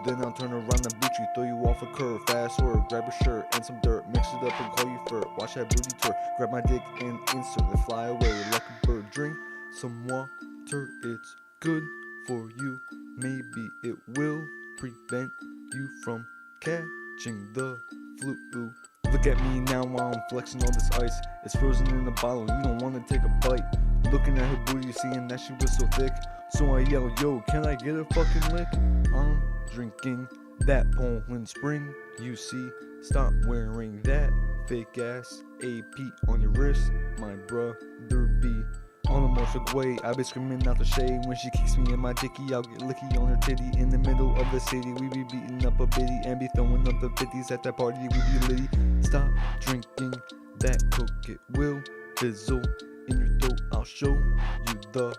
then I'll turn around and boot you. Throw you off a curve, fast or grab a shirt and some dirt, mix it up and call you fur. Watch that booty tour, grab my dick and insert, then fly away like a bird. Drink some water, it's good for you. Maybe it will prevent you from catching the flu. Look at me now while I'm flexing all this ice. It's frozen in the bottle, you don't wanna take a bite. Looking at her booty, seeing that she was so thick. So I yell, yo, can I get a fucking lick? I'm drinking that Poland Spring, you see. Stop wearing that fake ass AP on your wrist. My brother be on a motorcycle way. I be screaming out the shade when she kicks me in my dicky. I'll get licky on her titty in the middle of the city. We be beating up a bitty and be throwing up the 50s at that party. We be litty. Stop drinking that coke, it will fizzle in your throat. I'll show you the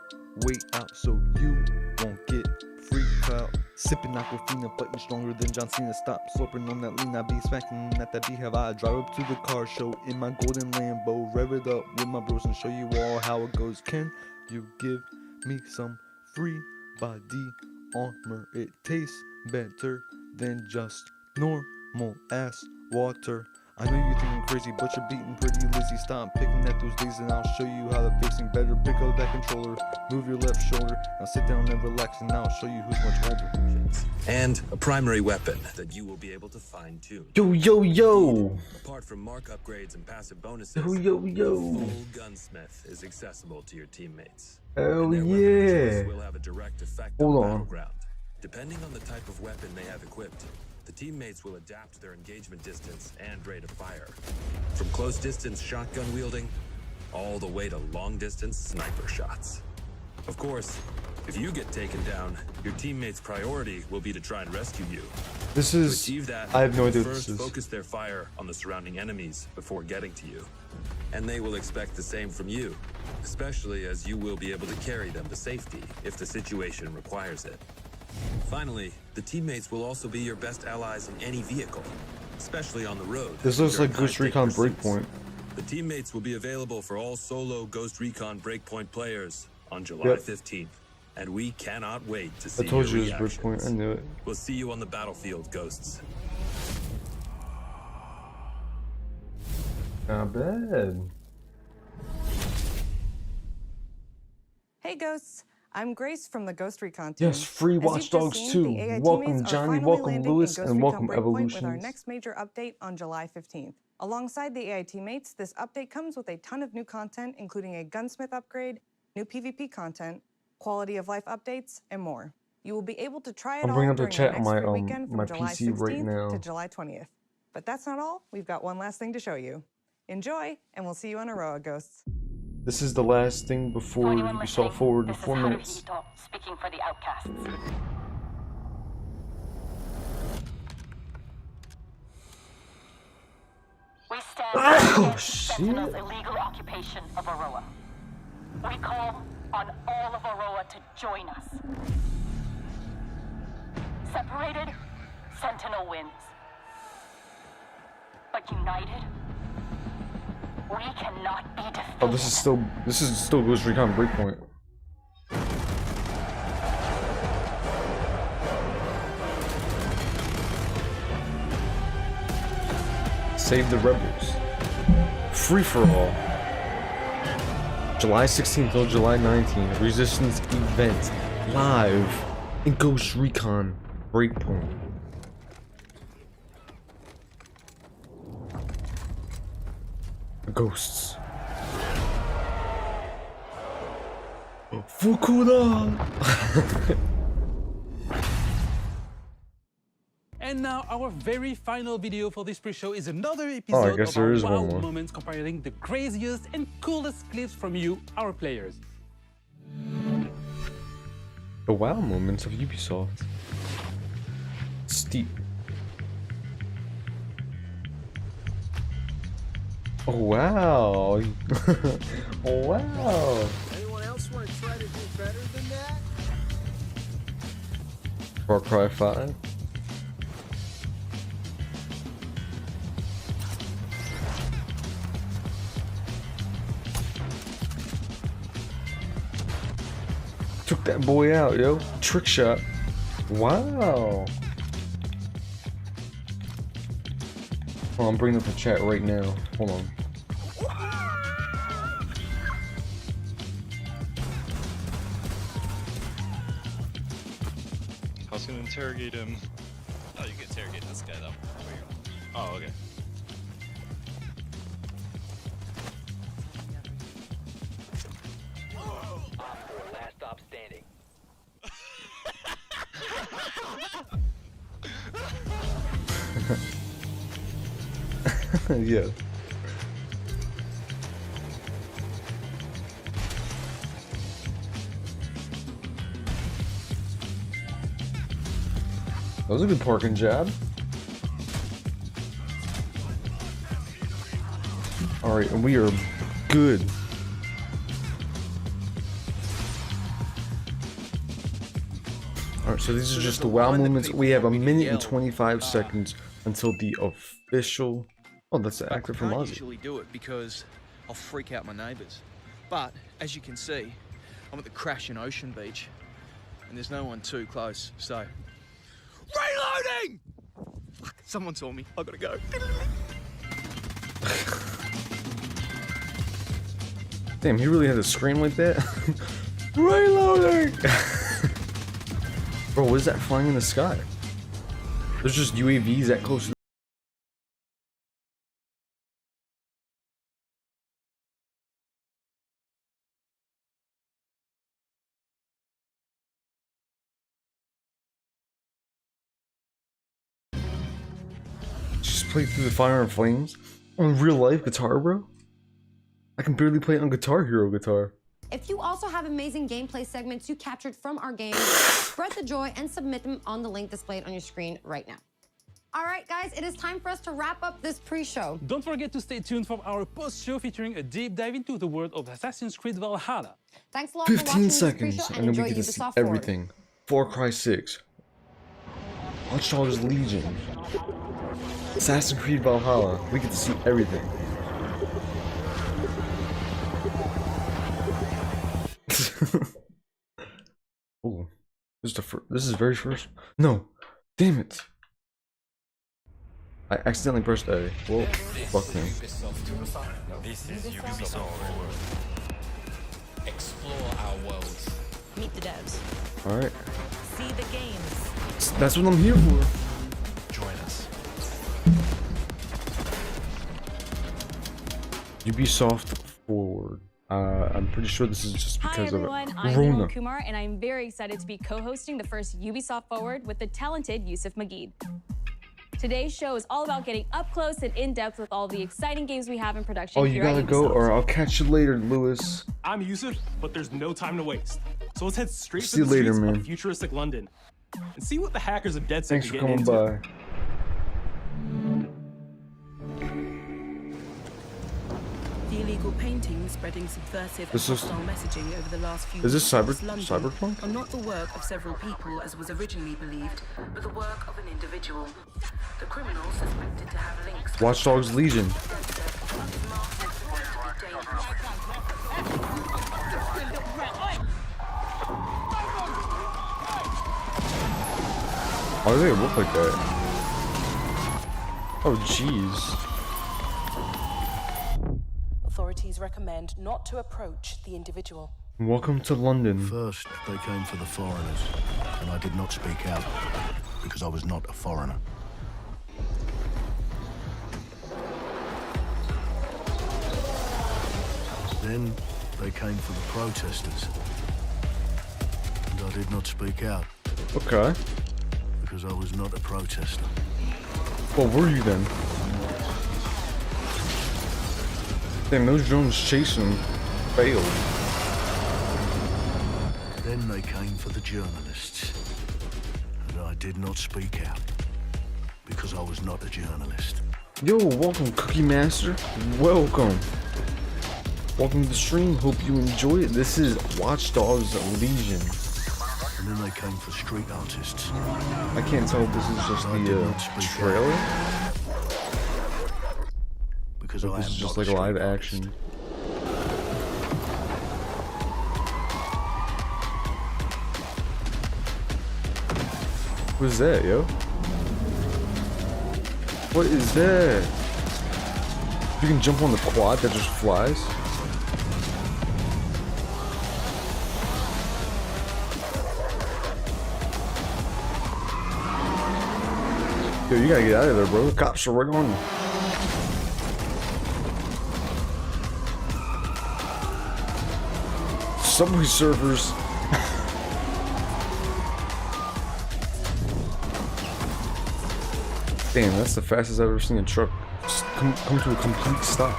way out so you won't get free clout. Sipping Aquafina, fighting stronger than John Cena. Stop slurping on that lean, I be smacking at that beehive. I drive up to the car show in my golden Lambo, rev it up with my bros and show you all how it goes. Can you give me some free body armor? It tastes better than just normal ass water. I know you think I'm crazy, but you're beating pretty Lizzy. Stop picking at those days and I'll show you how the facing better. Pick up that controller, move your left shoulder. Now sit down and relax and I'll show you who's much older. And a primary weapon that you will be able to fine tune. Yo, yo, yo! Apart from mark upgrades and passive bonuses, Yo, yo, yo! the full gunsmith is accessible to your teammates. Oh And their weapon yeah! choice will have a direct effect Hold on on. Battleground. Depending on the type of weapon they have equipped, the teammates will adapt their engagement distance and rate of fire. From close distance shotgun wielding, all the way to long distance sniper shots. Of course, if you get taken down, your teammates' priority will be to try and rescue you. This To is... achieve that, I have no they'll idea what first this is. focus their fire on the surrounding enemies before getting to you. And they will expect the same from you, especially as you will be able to carry them to safety if the situation requires it. Finally, the teammates will also be your best allies in any vehicle, especially on the road. This looks during like Ghost high-stake Recon pursuits. Breakpoint. The teammates will be available for all solo Ghost Recon Breakpoint players on July Yep. 15th, and we cannot wait to see I told your you it was reactions. Breakpoint, I knew it. We'll see you on the battlefield, Ghosts. Not bad. Hey Ghosts, I'm Grace from the Ghost Recon team. Yes, free As Watch you've just Dogs seen, 2. the AI Welcome teammates are Johnny, finally welcome landing Lewis, in Ghost and Recon welcome Breakpoint with our Evolutions. next major update on July 15th. Alongside the AI teammates, this update comes with a ton of new content, including a gunsmith upgrade, new PvP content, quality of life updates, and more. You will be able to try it I'm all bringing up the during chat the on next my, free weekend from my July PC 16th right now. to July 20th. But that's not all. We've got one last thing to show you. Enjoy, and we'll see you on Aroa, Ghosts. This is the last thing before anyone listening, Ubisoft forward to this is 4 minutes. Haruhito speaking for the outcasts. We stand against Sentinel's illegal occupation of Aroa. We call on all of Aroa to join us. Separated, Sentinel wins. But united, we cannot be defeated. Oh, this is still Ghost Recon Breakpoint. Save the Rebels. Free for all. July 16th till July 19th. Resistance event live in Ghost Recon Breakpoint. Ghosts. Fukuda! And now our very final video for this pre-show is another episode guess of there our is one wow more. moments comparing the craziest and coolest clips from you, our players. The wow moments of Ubisoft. Steep. Oh wow! Oh wow! Anyone else want to try to do better than that? Far Cry 5. Took that boy out, yo. Trick shot. Wow. Oh, I'm bringing up the chat right now. Hold on. I was gonna interrogate him. Oh, you can interrogate this guy though. Oh, okay. Last stop standing. Yeah. That was a good parking job. Alright, and we are good. Alright, so these are just the WoW moments. We have a minute and 25 seconds until the official... Oh, that's the actor from I can't Ozzy. usually do it because I'll freak out my neighbours. But, as you can see, I'm at the crashing Ocean Beach, and there's no one too close, so... Reloading! Fuck, someone saw me. I gotta go. Damn, he really had to scream like that? Reloading! Bro, what is that flying in the sky? There's just UAVs that close to just play through the fire and flames on real life guitar, bro. I can barely play it on Guitar Hero guitar. If you also have amazing gameplay segments you captured from our game, spread the joy and submit them on the link displayed on your screen right now. All right, guys, it is time for us to wrap up this pre-show. Don't forget to stay tuned for our post-show featuring a deep dive into the world of Assassin's Creed Valhalla. Thanks a lot for 15 watching this seconds, pre-show and then enjoy we get to see Ubisoft Forward. everything. Far Cry 6. Watch Dogs Legion. Assassin's Creed Valhalla. We get to see everything. Oh, this is very first. No, damn it! I accidentally pressed A. Well, fuck me. This is Ubisoft Forward. Explore our worlds. Meet the devs. All right, See the games. that's what I'm here for. Join us. Ubisoft Forward. I'm pretty sure this is just Hi because of everyone, it. I'm Nirmal Kumar, and I'm very excited to be co-hosting the first Ubisoft Forward with the talented Yusuf Mageed. Today's show is all about getting up close and in-depth with all the exciting games we have in production. Oh, you gotta go, or I'll catch you later, Lewis. I'm Yusuf, but there's no time to waste. So let's head straight See to you the later, streets man. of futuristic London and see what the hackers of DeadSec Thanks are for getting coming into. by. The illegal painting spreading subversive and This is- hostile messaging over the last few Is this weeks across London Cyberpunk? are not the work of several people as was originally believed, but the work of an individual. The criminal suspected to have links Watch Dogs Legion. Why do they look like that? Oh, jeez. Authorities recommend not to approach the individual. Welcome to London. First, they came for the foreigners, and I did not speak out because I was not a foreigner. Then they came for the protesters, and I did not speak out Okay. because I was not a protester. What were you then? Damn, those drones chasing him failed. Then they came for the journalists, and I did not speak out because I was not a journalist. Yo, welcome, Cookie Master. Welcome. Welcome to the stream. Hope you enjoy it. This is Watch Dogs Legion. And then they came for street artists. I can't tell if this is just the trailer. Because Or if this is just like a live action. What is that, yo? What is that? You can jump on the quad that just flies. Yo, you gotta get out of there, bro. The cops are right on you. Subway surfers. Damn, that's the fastest I've ever seen a truck just come to a complete stop.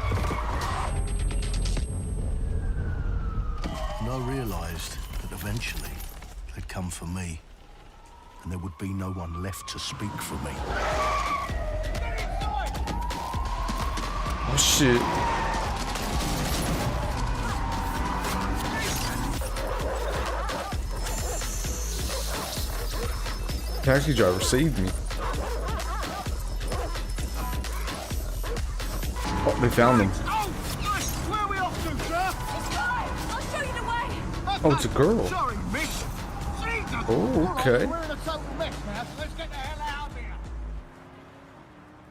And I realised that eventually they'd come for me, and there would be no one left to speak for me. Oh shit. Taxi driver saved me. Oh, they found him. Where are we off to, sir? I'll show you the way. Oh, it's a girl. Sorry, miss. Oh, okay. We're in a total mess now, so let's get the hell out of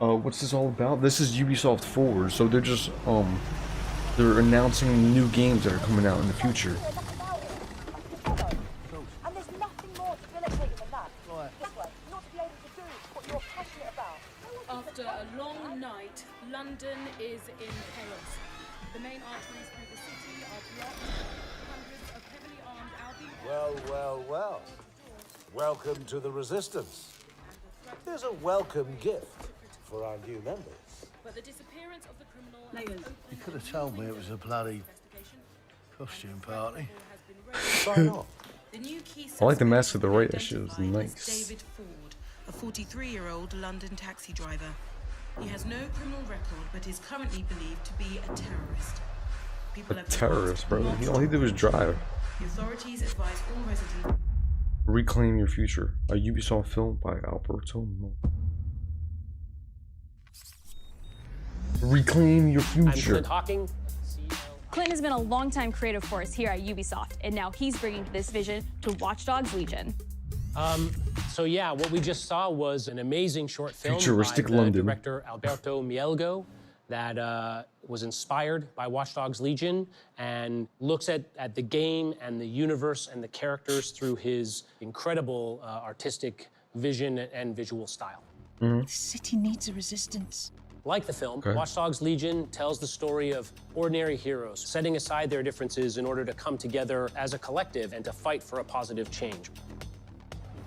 here. What's this all about? This is Ubisoft Forward, so they're just they're announcing new games that are coming out in the future. And there's nothing more debilitating than that. This way, not to be able to do what you're passionate about. After a long night, London is in chaos. The main arteries through the city are blocked. Hundreds of heavily armed Albion... Well. Welcome to the Resistance. There's a welcome gift for our new members. But the disappearance of the criminal... You could have told me it was a bloody costume party. Sign off. The new key I like the mask at the right. That shit was nice. David Ford, a 43-year-old London taxi driver. He has no criminal record, but is currently believed to be a terrorist. People have Terrorist, bro. All he did was drive. The authorities advise all residents. Reclaim Your Future, a Ubisoft film by Alberto. Reclaim Your Future. Clinton has been a longtime creative force here at Ubisoft, and now he's bringing this vision to Watch Dogs Legion. So yeah, what we just saw was an amazing short film Futuristic by the London. director Alberto Mielgo that was inspired by Watch Dogs Legion and looks at the game and the universe and the characters through his incredible artistic vision and visual style. The city needs a resistance. Like the film, Watch Dogs Legion tells the story of ordinary heroes setting aside their differences in order to come together as a collective and to fight for a positive change.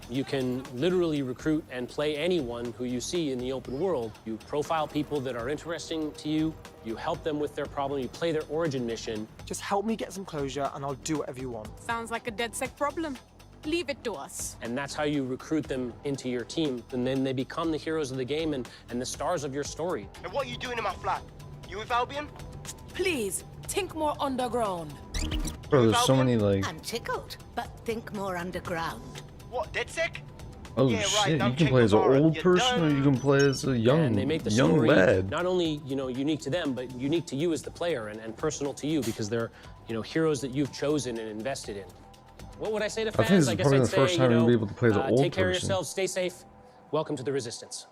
You can literally recruit and play anyone who you see in the open world. You profile people that are interesting to you, you help them with their problem, you play their origin mission. Just help me get some closure and I'll do whatever you want. Sounds like a DedSec problem. Leave it to us. And that's how you recruit them into your team. And then they become the heroes of the game and the stars of your story. And what are you doing in my flat? You with Albion? Please, think more underground. Bro, there's so many like... I'm tickled, but think more underground. What, DedSec? Oh Yeah, right, shit, don't you can take play as an Bavara, old you're person or you can play as a young And they make the young story lad. not only, unique to them, but unique to you as the player and personal to you because they're, heroes that you've chosen and invested in. What would I say to fans? I think this is guess probably I'd the first say, time you'll be able to play the old take care of person. yourselves, stay safe. Welcome to the Resistance.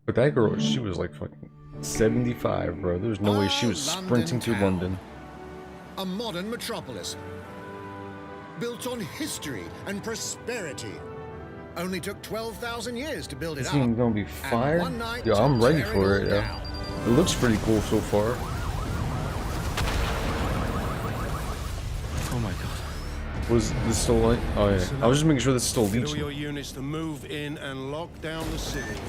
But that girl, she was like fucking 75, bro. There's no way she was sprinting through London. A modern metropolis built on history and prosperity. Only took 12,000 years to build it This up. thing's gonna be fire. one night Yeah, I'm ready tear for it it. all Yeah, it looks pretty cool so far. Oh my god. Was this still like? Oh yeah, I was just making sure this is still Get all Legion. your units to move in and lock down the city.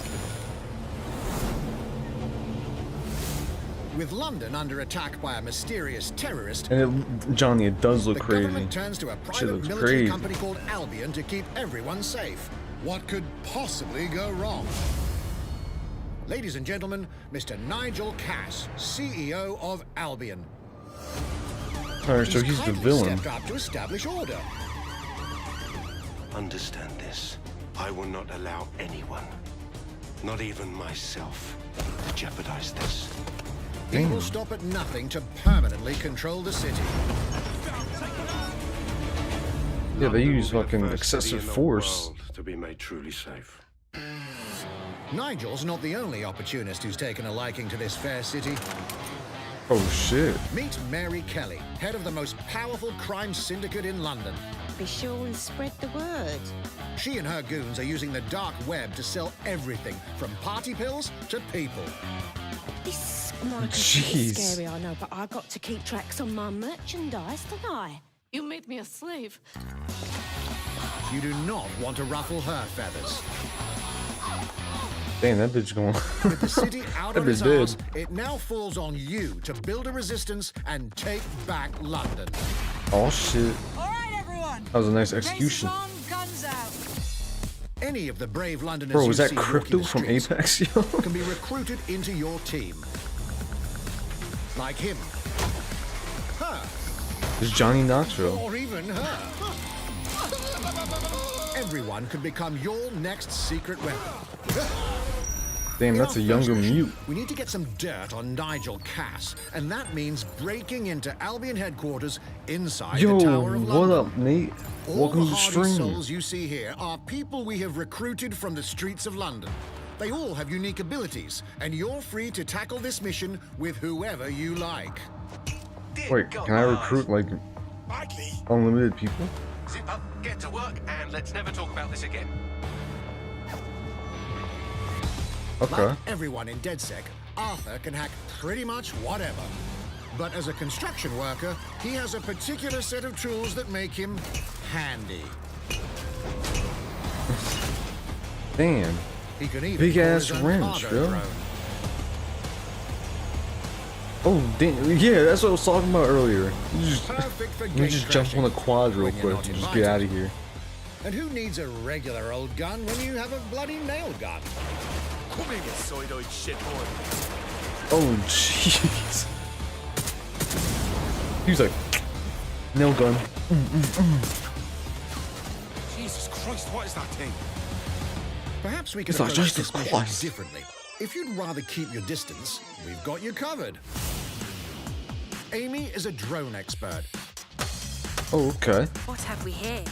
With London under attack by a mysterious terrorist, And Johnny, it does look the crazy. government turns to a Shit private looks military crazy. company called Albion to keep everyone safe. What could possibly go wrong? Ladies and gentlemen, Mr. Nigel Cass, CEO of Albion. Alright, so he's the kindly villain. stepped up to establish order. Understand this. I will not allow anyone, not even myself, to jeopardize this. He will stop at nothing to permanently control the city. Yeah, they use fucking First city excessive in the force. world to be made truly safe. Nigel's not the only opportunist who's taken a liking to this fair city. Oh shit. Meet Mary Kelly, head of the most powerful crime syndicate in London. Be sure and spread the word. She and her goons are using the dark web to sell everything from party pills to people. This Monica's Jeez. scary, I know, but I got to keep tracks on my merchandise, don't I? You made me a slave. You do not want to ruffle her feathers. Damn, that bitch going. With the city out That on its bitch arse, dead. it now falls on you to build a resistance and take back London. Oh shit. All right, everyone. That was a nice execution. Race on, guns out. Any of the brave Londoners Bro, you was that see walking Crypto the from streets Apex, yo? can be recruited into your team. Like him, her, It's Johnny Knoxville. or even her. Everyone could become your next secret weapon. Damn, that's a younger mute. We need to get some dirt on Nigel Cass, and that means breaking into Albion headquarters inside Yo, the Tower of what London. up, Nate? All Welcome the to the hardy stream. souls you see here are people we have recruited from the streets of London. They all have unique abilities, and you're free to tackle this mission with whoever you like. Wait, can I recruit like unlimited people? Zip up, get to work, and let's never talk about this again. Okay. Like everyone in DedSec, Arthur can hack pretty much whatever. But as a construction worker, he has a particular set of tools that make him handy. Damn. He can even Big pull ass his own wrench, cargo yo. drone. Oh, damn. Yeah, that's what I was talking about earlier. Perfect for Let me gate just jump on the quad real when you're quick not and just invited. get out of here. And who needs a regular old gun when you have a bloody nail gun? Come here, you side-eyed shit boy. Oh, jeez. He was like, nail gun. Jesus Christ, what is that thing? Perhaps we can It's like approach Jesus this mission Christ. differently. If you'd rather keep your distance, we've got you covered. Amy is a drone expert. Oh, okay. What have we here?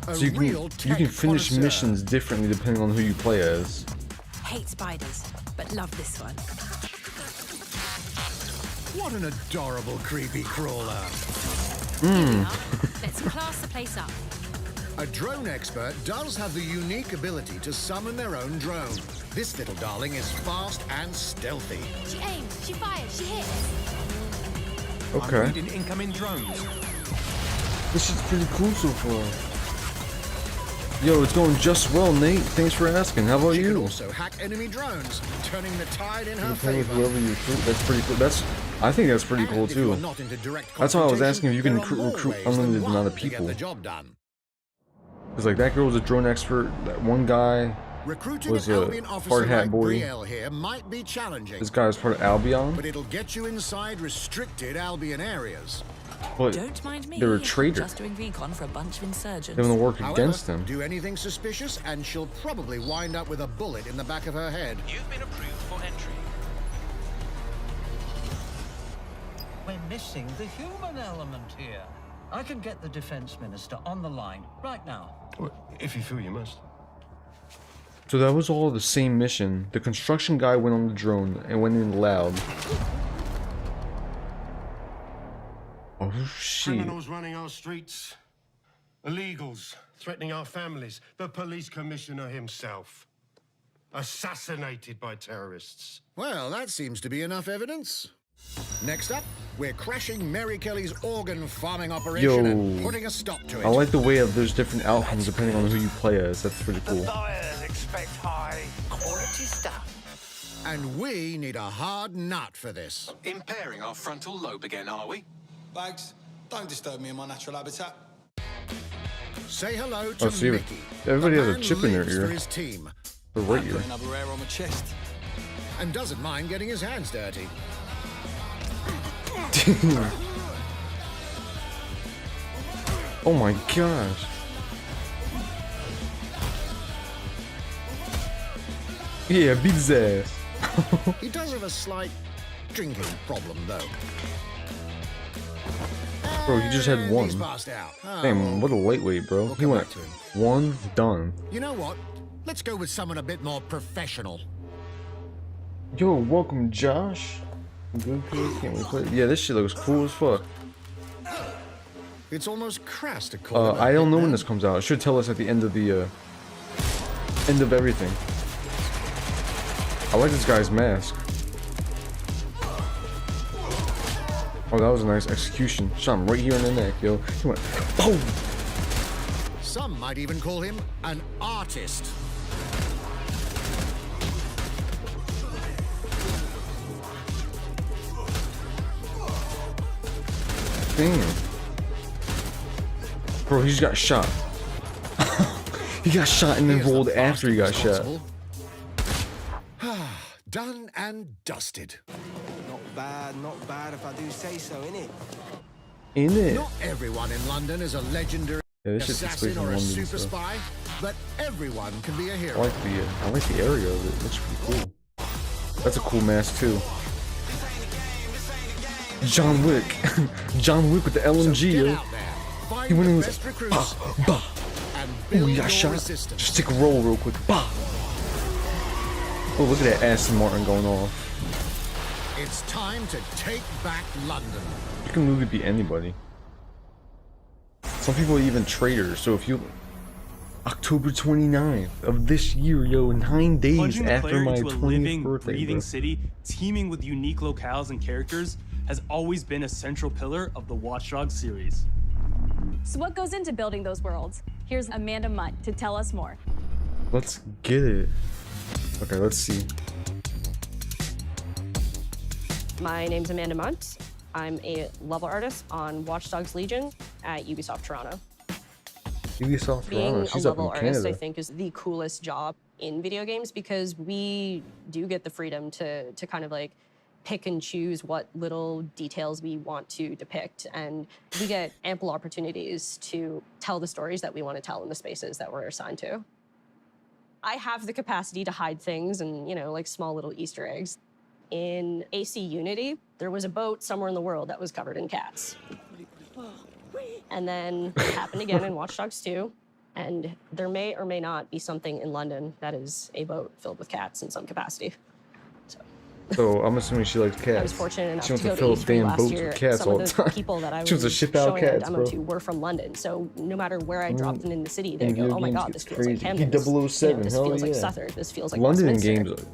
A So you real can tech finish connoisseur. missions differently depending on who you play as. Hate spiders, but love this one. What an adorable creepy crawler. Let's class the place up. A drone expert does have the unique ability to summon their own drone. This little darling is fast and stealthy. She aims, she fires, she hits. Okay. I'm reading incoming drones. This is pretty cool so far. Yo, it's going just well, Nate. Thanks for asking. How about She can you? also hack enemy drones, turning the tide in her You play with favor. whoever you recruit. That's pretty cool. I think that's pretty cool And if too. you're not into direct That's why I was confrontation, asking if you can there are more recruit ways than unlimited one amount of to get people. the job done. Cause like that girl was a drone expert. That one guy Recruiting was an a Albion officer hard hat like boy. Brielle here might be challenging, This guy was part of Albion, but it'll get you inside restricted Albion areas. but Don't mind me. they were traitors. Just doing recon for a bunch of insurgents. They want to work However, against them. do anything suspicious and she'll probably wind up with a bullet in the back of her head. You've been approved for entry. We're missing the human element here. I can get the defense minister on the line right now. If you feel you must. So that was all the same mission. The construction guy went on the drone and went in loud. Oh shit. Criminals running our streets. Illegals threatening our families. The police commissioner himself. Assassinated by terrorists. Well, that seems to be enough evidence. Next up, we're crashing Mary Kelly's organ farming operation and Yo, putting a stop to it. I like the way of there's different outcomes depending on who you play as. That's pretty cool. Buyers expect high quality stuff. And we need a hard nut for this. Impairing our frontal lobe again, are we? Bags, don't disturb me in my natural habitat. Say hello to Oh, see, Mickey. everybody The has a man chip in their lives ear. for his team The right ear. Got another hair on my chest. and doesn't mind getting his hands dirty. Oh my gosh. Yeah, beat his ass. He does have a slight drinking problem, though. Bro, he just had And one. He's passed out. Damn, what a lightweight, bro. We'll He come went back to him. one, done. You know what? Let's go with someone a bit more professional. Yo, welcome, Josh. Can't we play? Yeah, this shit looks cool as fuck. It's almost crass to call him a I don't know when hitman. this comes out. It should tell us at the end of the end of everything. I like this guy's mask. Oh, that was a nice execution. Shot him right here in the neck, yo. He went, boom! Some might even call him an artist. Damn. Bro, he just got shot. He got shot and then rolled after he got shot. Done and dusted. Not bad if I do say so, innit? In it. Not everyone in London is a legendary Yeah, this shit's assassin in or a London, super so. spy, but everyone can be a I hero. like the area of it. It looks pretty cool. That's a cool mask too. John Wick. John Wick with the LMG, yo. He went in and was like, bah, bah. Ooh, he got shot. Just take a roll real quick. Bah. Oh, look at that Aston Martin going off. It's time to take back London. You can literally be anybody. Some people are even traitors. So if you... October 29th of this year, yo, 9 days Plunging the after player my into a 20th living, birthday, breathing bro. city, teeming with unique locales and characters, has always been a central pillar of the Watch Dogs series. So what goes into building those worlds? Here's Amanda Mutt to tell us more. Let's get it. Okay, let's see. My name's Amanda Munt. I'm a level artist on Watch Dogs Legion at Ubisoft Toronto. Ubisoft Being Toronto. a She's up in level artist, Canada. I think, is the coolest job in video games because we do get the freedom to kind of like pick and choose what little details we want to depict, and we get ample opportunities to tell the stories that we want to tell in the spaces that we're assigned to. I have the capacity to hide things and, you know, like small little Easter eggs. In AC Unity, there was a boat somewhere in the world that was covered in cats. And then it happened again in Watch Dogs 2. And there may or may not be something in London that is a boat filled with cats in some capacity. So I'm assuming she likes cats. I was fortunate enough She wants to to go fill to up E3 damn last boats year. with cats Some all of the the time. people that I She wants to was ship out showing a cats, demo bro. to were from London. So no matter where I dropped them in the city, they'd In go, video "Oh my games, God, it's this feels like crazy. Camden. E007, this hell feels like yeah. Southwark. This feels like London Westminster." games,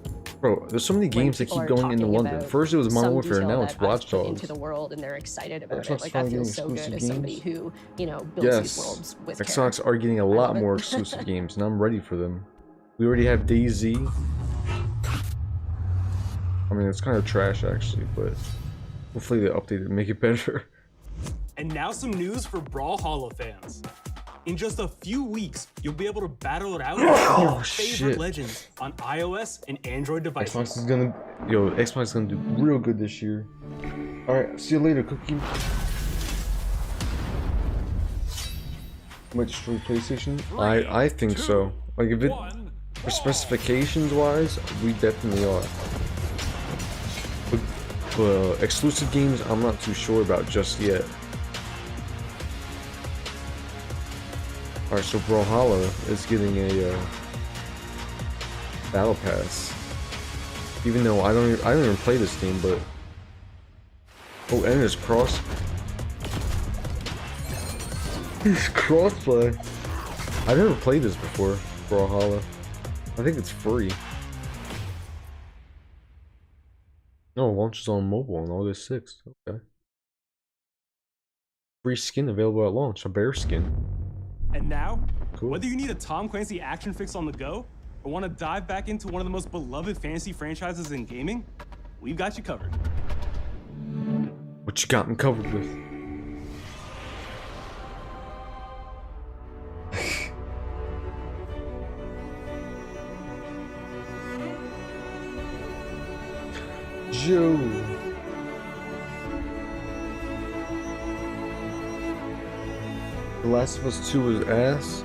bro. There's so many When games that people keep are going into talking London. about First it was Modern some Warfare, detail now that it's I've Watch put Dogs. into the world, and they're excited about Xbox it. Like that finally feels getting so good exclusive as somebody games. who, you know, builds these Yes, worlds with care. Xbox are getting a I lot love it. more exclusive games, and I'm ready for them. We already have DayZ. I mean, it's kind of trash actually, but hopefully they update it and make it better. And now some news for Brawlhalla fans. In just a few weeks, you'll be able to battle it out with your favorite shit. legends on iOS and Android devices. Xbox is gonna, Xbox is gonna do real good this year. All right, see you later, Cookie. Might destroy PlayStation. I think so. Like if it, for specifications wise, we definitely are. But exclusive games, I'm not too sure about just yet. Alright, so Brawlhalla is getting a battle pass. Even though I don't even play this game, but oh, and it's cross. It's crossplay. I've never played this before, Brawlhalla. I think it's free. No, it launches on mobile on August 6th. Okay. Free skin available at launch, a bear skin. And now, Cool. whether you need a Tom Clancy action fix on the go, or want to dive back into one of the most beloved fantasy franchises in gaming, we've got you covered. What you got me covered with? Joe. The Last of Us 2 was ass.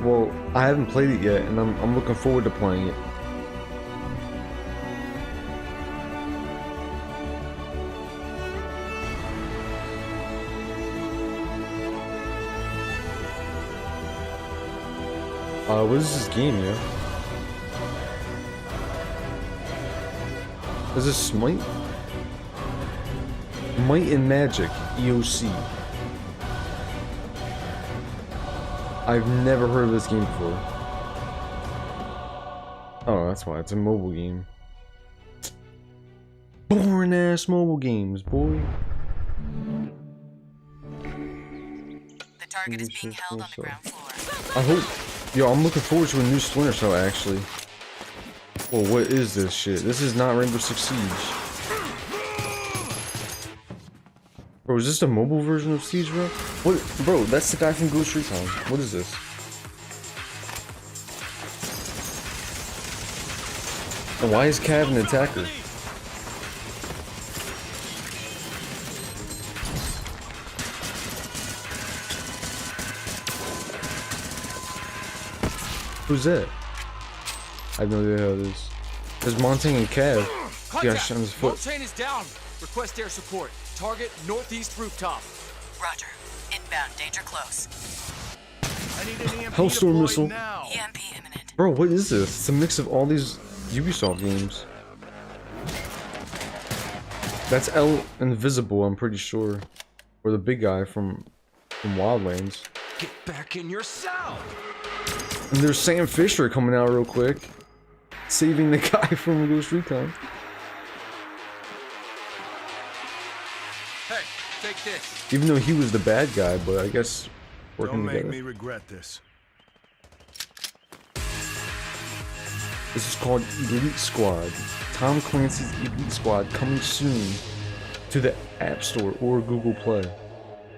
Well, I haven't played it yet, and I'm looking forward to playing it. What is this game, yeah? Is this Smite? Might and Magic EOC. I've never heard of this game before. Oh, that's why it's a mobile game. Boring ass mobile games, boy. The target is being held on the ground floor. I hope. Yo, I'm looking forward to a new Splinter Cell actually. Well, what is this shit? This is not Rainbow Six Siege. Bro, is this a mobile version of Siege, bro? What, bro? That's the guy from Ghost Recon. What is this? And why is Cav an attacker? Who's that? I have no idea how it is. There's Montaigne and Cav. He got shot in his foot. Montaigne is down. Request air support. Target northeast rooftop. Roger. Inbound. Danger close. I need an EMP Hellstorm missile. now. EMP imminent. Bro, what is this? It's a mix of all these Ubisoft games. That's El Invisible, I'm pretty sure. Or the big guy from Wildlands. Get back in your cell. And there's Sam Fisher coming out real quick. Saving the guy from Ghost Recon. Hey, take this. Even though he was the bad guy, but I guess working Don't make together. me regret this. This is called Elite Squad. Tom Clancy's Elite Squad coming soon to the App Store or Google Play.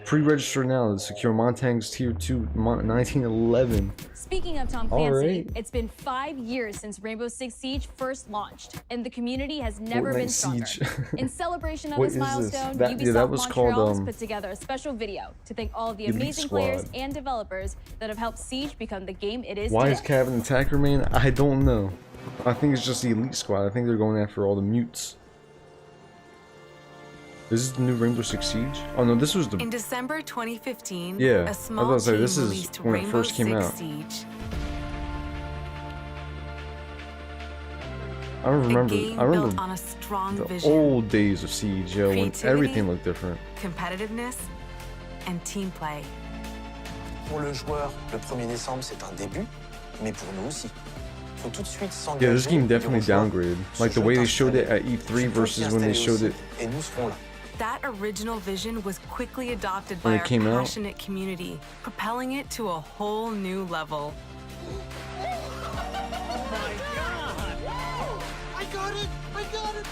Pre-register now to secure Montaigne's Tier 2 1911. Speaking of Tom Clancy, Alright. it's been 5 years since Rainbow Six Siege first launched, and the community has never been Fortnite stronger. Siege. In celebration of What this is this? milestone, That- Ubisoft yeah, that was Montreal called, has put together a special video to thank all of the Elite amazing players Squad. and developers that have helped Siege become the game it is Why today. is Cav an attacker, man? I don't know. I think it's just the Elite Squad. I think they're going after all the mutes. This is the new Rainbow Six Siege? Oh no, this was the... In December 2015, Yeah, I a was small about to say, team this is released when it Rainbow first came Six out. Siege. I remember, game I remember built on a strong the vision, old days of Siege, yo, when creativity, everything looked different. competitiveness, and team play. Pour le joueur, le 1er décembre, c'est un début, mais pour nous aussi. Faut tout de suite s'engager. Yeah, this game definitely et rejoindre downgraded. Like the way they showed it at E3 versus when they showed it. Et nous serons là. That original vision was quickly adopted When by it our came out. passionate community, propelling it to a whole new level. I got it! I got it!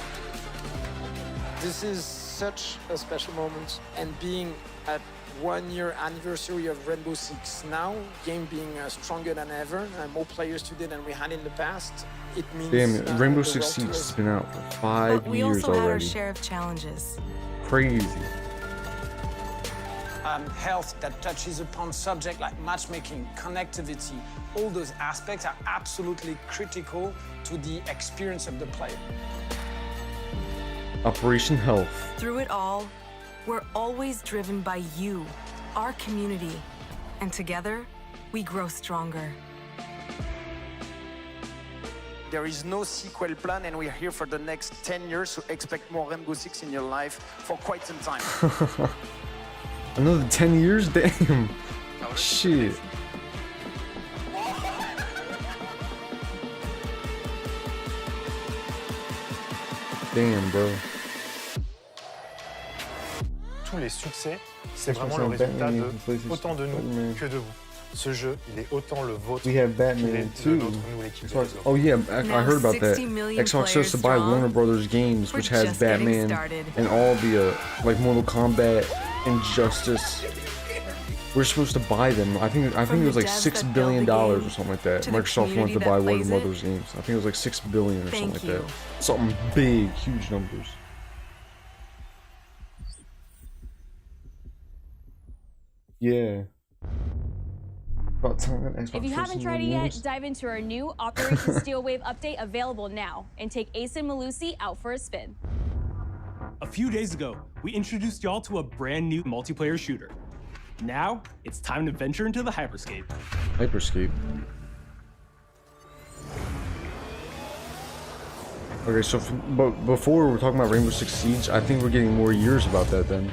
This is such a special moment, and being at 1 year anniversary of Rainbow Six now, game being stronger than ever, more players today than we had in the past, it means Damn, Rainbow the Six world Siege to us. has been out for 5 But we years also had our already. share of challenges. Crazy. Health that touches upon subjects like matchmaking, connectivity, all those aspects are absolutely critical to the experience of the player. Operation Health. Through it all, we're always driven by you, our community, and together, we grow stronger. There is no sequel plan, and we're here for the next 10 years, so expect more Rainbow Six in your life for quite some time. Another 10 years? Damn. Shit. Damn, bro. Tous les succès, c'est That's vraiment le what's résultat Batman de is PlayStation. autant de nous Batman. que de vous. Ce jeu, il est autant le vôtre We have qu'il Batman est too. le nôtre, nous, l'équipe des réseaux. Oh yeah, I heard about that. 60 million Xbox has to buy players Warner Brothers games, which We're has just getting Batman started. and all the like Mortal Kombat, Injustice. We're supposed to buy them. I think it was like $6 billion or something like that. to the Microsoft wanted to community buy that Warner plays it. Brothers games. I think it was like $6 billion or something Thank like you. that. Something big, huge numbers. Yeah. About time Xbox If you haven't first tried it news. yet, dive into our new Operation Steel Wave update available now and take Ace and Malusi out for a spin. A few days ago, we introduced y'all to a brand new multiplayer shooter. Now, it's time to venture into the hyperscape. Hyperscape. Okay, so but before we were talking about Rainbow Six Siege, I think we're getting more years about that then.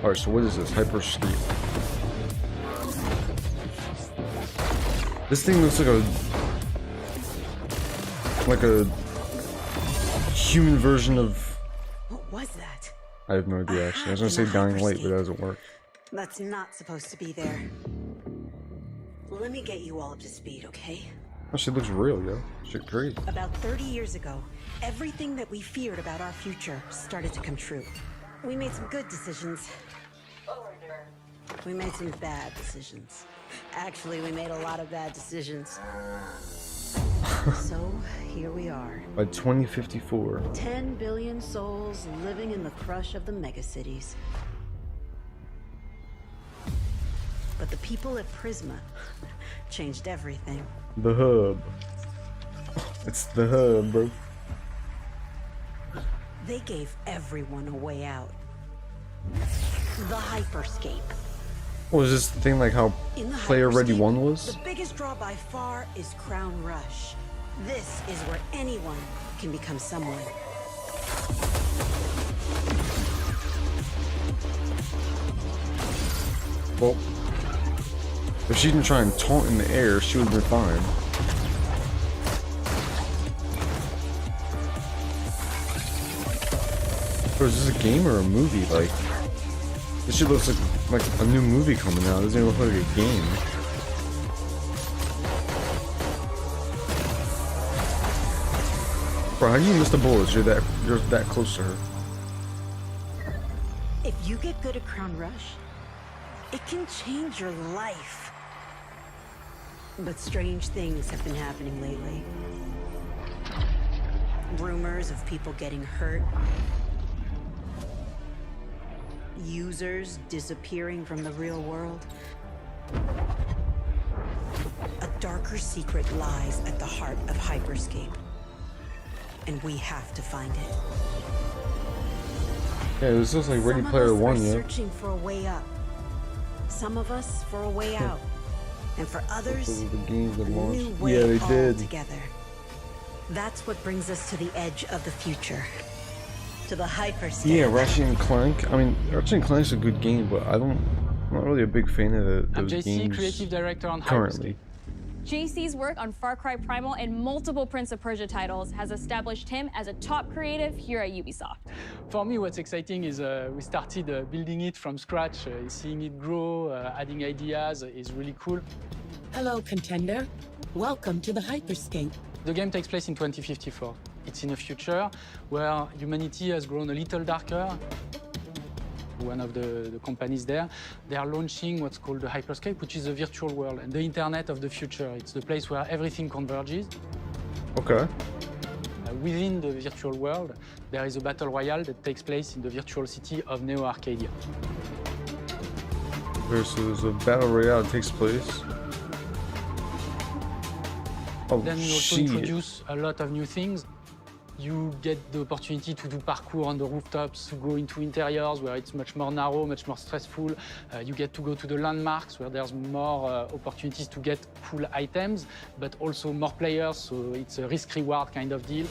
Alright, so what is this? Hyperscape. This thing looks like a human version of... What was that? I have no idea actually. I was gonna say Dying Light, but that doesn't work. That's not supposed to be there. Let me get you all up to speed, okay? Oh, shit looks real, yo. Shit crazy. About 30 years ago, everything that we feared about our future started to come true. We made some good decisions. We made some bad decisions. Actually, we made a lot of bad decisions. So, here we are. By 2054. 10 billion souls living in the crush of the megacities. But the people at Prisma changed everything. The hub. It's the hub, bro. They gave everyone a way out. The Hyperscape. Was this thing like how Player Ready 1 was? The biggest draw by far is Crown Rush. This is where anyone can become someone. Well, if she didn't try and taunt in the air, she would have been fine. Or is this a game or a movie? Like, this shit looks like a new movie coming out. It doesn't even look like a game. Bro, how do you miss the bullets? You're that close to her. If you get good at Crown Rush, it can change your life. But strange things have been happening lately. Rumors of people getting hurt. Users disappearing from the real world. A darker secret lies at the heart of Hyperscape. And we have to find it. Yeah, this looks like Ready Player One, yeah. Searching for a way up. Some of us for a way out. And for others, the games that a new launched. way Yeah, they did. together. That's what brings us to the edge of the future. To the Hyperscape. Yeah, Ratchet and Clank. I mean, Ratchet and Clank's a good game, but I'm not really a big fan of those I'm JC, games creative director on currently. JC's work on Far Cry Primal and multiple Prince of Persia titles has established him as a top creative here at Ubisoft. For me, what's exciting is we started building it from scratch. Seeing it grow, adding ideas is really cool. Hello, contender. Welcome to the Hyperscape. The game takes place in 2054. It's in a future where humanity has grown a little darker. One of the companies there, they are launching what's called the Hyperscape, which is a virtual world and the internet of the future. It's the place where everything converges. Okay. Within the virtual world, there is a battle royale that takes place in the virtual city of Neo Arcadia. Okay, so there's a battle royale that takes place. Oh, then we also introduce a lot of new things. You get the opportunity to do parkour on the rooftops, to go into interiors where it's much more narrow, much more stressful. You get to go to the landmarks where there's more opportunities to get cool items, but also more players, so it's a risk-reward kind of deal.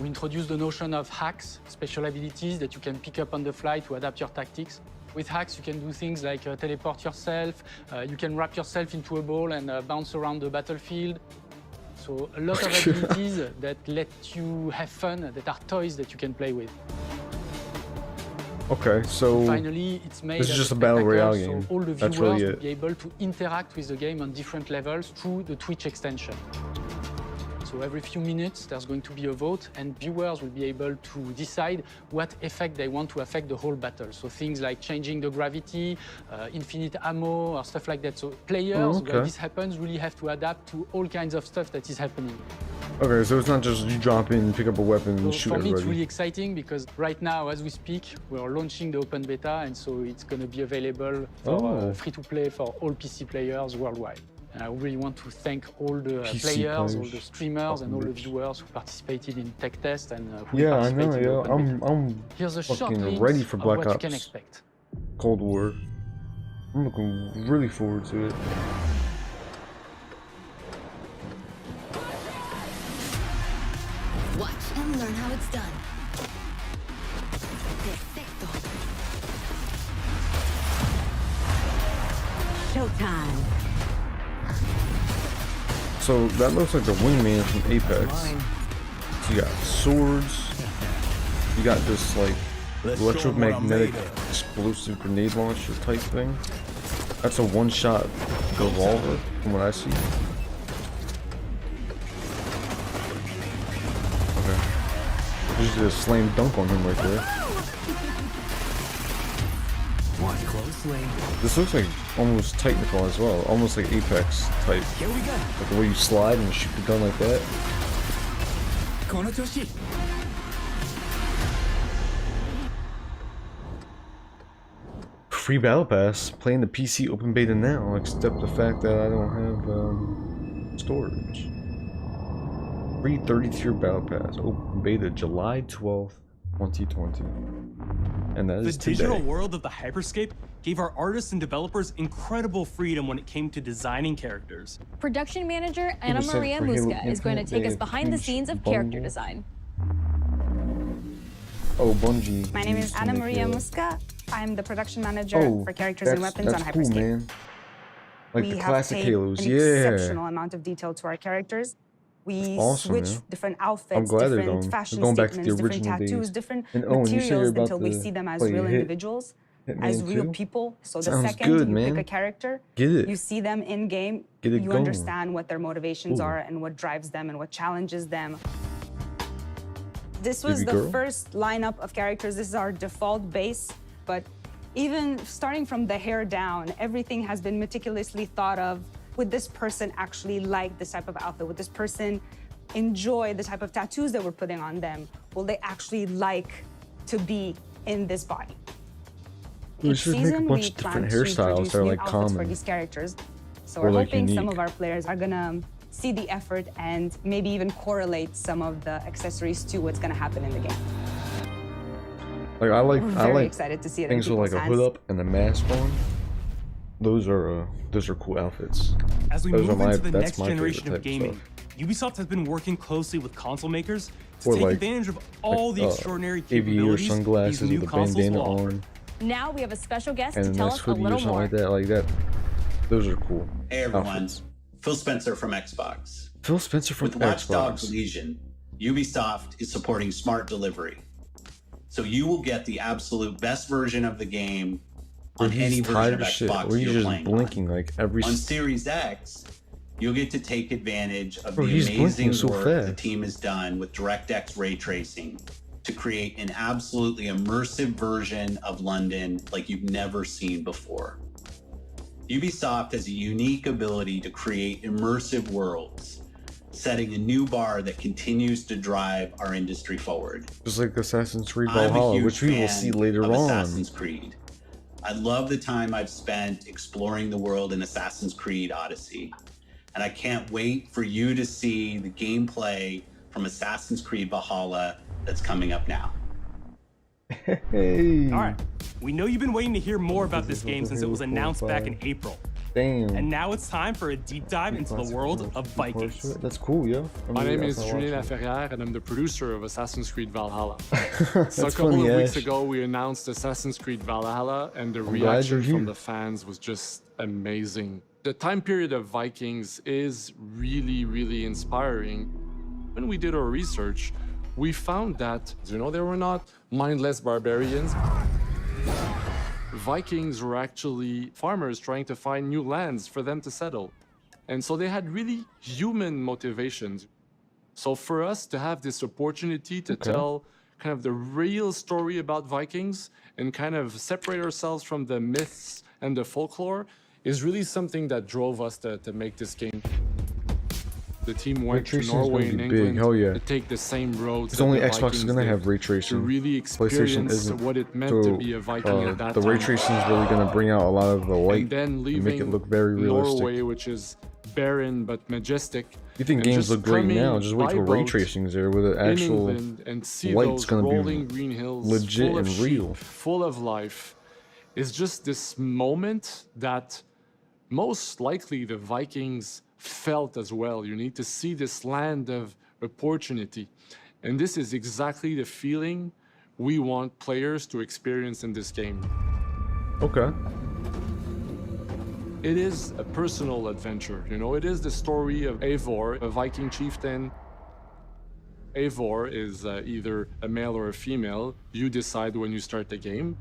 We introduce the notion of hacks, special abilities that you can pick up on the fly to adapt your tactics. With hacks, you can do things like teleport yourself, you can wrap yourself into a ball and bounce around the battlefield. So a lot of abilities that let you have fun, that are toys that you can play with. Okay, so finally, it's made this is just a battle royale so game. all the That's viewers really will it. be able to interact with the game on different levels through the Twitch extension. So every few minutes, there's going to be a vote, and viewers will be able to decide what effect they want to affect the whole battle. So things like changing the gravity, infinite ammo, or stuff like that. So players, when this happens, really have to adapt to all kinds of stuff that is happening. Okay, so it's not just you drop in, pick up a weapon, and shoot For me, everybody. it's really exciting because right now, as we speak, we're launching the open beta, and so it's going to be available for free-to-play for all PC players worldwide. And I really want to thank all the players, all the streamers, and all the viewers who participated in tech test and who Yeah, I know, participated in the yo. open beta. I'm Here's a short fucking glimpse ready for of Black what Ops. you can expect. Cold War. I'm looking really forward to it. Watch and learn how it's done. Perfecto. Showtime. So that looks like the wingman from Apex. So you got swords. You got this like electromagnetic explosive grenade launcher type thing. That's a one-shot revolver from what I see. Okay. Just did a slam dunk on him right there. Watch closely. This looks like almost Titanfall as well. Almost like Apex type. Here we go. Like the way you slide and shoot the gun like that. Free battle pass. Playing the PC open beta now, except the fact that I don't have storage. Free 30-tier battle pass. Open beta July 12th, 2020. And that is the digital today. world of the Hyperscape gave our artists and developers incredible freedom when it came to designing characters. Production manager Anna Ubisoft Maria for Halo Musca is going to Infinite, take they us had behind the huge scenes of character bundle. design. Oh, Bungie. My name is used to Anna make Maria a- Musca. I'm the production manager Oh, for characters and weapons on that's Hyperscape. cool, man. Like we the have classic paid Halos, an yeah. exceptional amount of detail to our characters. We awesome, switch man. different I'm outfits, glad they're different going. fashion They're going back to the statements, different original tattoos, days. different And Owen, you say you're materials about until we to see them as play real Hit- individuals, as Hitman real 2? people. So the Sounds second good, you man. pick a character, Get it. you see them in game, Get it you going. understand what their motivations Ooh. are and what drives them and what challenges them. This was Baby the girl? first lineup of characters. This is our default base, but even starting from the hair down, everything has been meticulously thought of. Would this person actually like this type of outfit? Would this person enjoy the type of tattoos that we're putting on them? Will they actually like to be in this body? We Each should make a season, bunch we of different plan to hairstyles produce that are new like outfits for common. these characters. So Or, we're like, hoping some unique. of our players are gonna see the effort and maybe even correlate some of the accessories to what's gonna happen in the game. Like I We're very like excited to see it in things with like people's a hood hands. up and a mask on. Those are cool outfits. As we Those move are into the that's next my generation favorite of type gaming, stuff. Ubisoft has been working closely with console makers to Or take like- advantage of all the extraordinary aviator capabilities sunglasses these new with a consoles bandana will offer. on Now we have a special guest and to a tell nice us a hoodie or little something more. like that. Like that. Those are cool. Hey everyone, outfits. Phil Spencer from Xbox. Phil Spencer from With Watch Dogs Xbox. Legion, Ubisoft is supporting smart delivery. So you will get the absolute best version of the game Or on any he's version tired of of shit. Xbox Or he's you're just playing blinking like every. on Series X, you'll get to take advantage of Bro, the he's amazing blinking so work the fast. team has done with DirectX ray tracing to create an absolutely immersive version of London like you've never seen before. Ubisoft has a unique ability to create immersive worlds, setting a new bar that continues to drive our industry forward. Just like Assassin's Creed I'm a Valhalla, huge which we will fan see later of on. Assassin's Creed. I love the time I've spent exploring the world in Assassin's Creed Odyssey. And I can't wait for you to see the gameplay from Assassin's Creed Valhalla that's coming up now. Hey. All right, we know you've been waiting to hear more about this game since it was announced back in April. Damn. And now it's time for a deep dive into the world of Vikings. That's cool, yo. My name is Julien Laferrière, and I'm the producer of Assassin's Creed Valhalla. So a That's couple funny, of weeks Ash. ago, we announced Assassin's Creed Valhalla, and the glad reaction you're here. from the fans was just amazing. The time period of Vikings is really, really inspiring. When we did our research, we found that, they were not mindless barbarians. Vikings were actually farmers trying to find new lands for them to settle. And so they had really human motivations. So for us to have this opportunity to tell kind of the real story about Vikings and kind of separate ourselves from the myths and the folklore is really something that drove us to make this game. The team went to tracing's Norway gonna and be big, England hell yeah. to take the same roads. Because that only the Xbox is Vikings gonna did, have ray to tracing. really PlayStation experience isn't. what it meant So, to be a Viking at that the time. ray tracing is really gonna bring out a lot of the light And then and leaving make it look very realistic. Norway, which is barren but majestic. You think and games just look great coming now? Just wait by till ray boat tracing's there, with the in actual England and see light's those gonna rolling be green hills legit full of and sheep, real. full of life. It's just this moment that most likely the Vikings felt as well. You need to see this land of opportunity. And this is exactly the feeling we want players to experience in this game. Okay. It is a personal adventure, you know, it is the story of Eivor, a Viking chieftain. Eivor is either a male or a female. You decide when you start the game.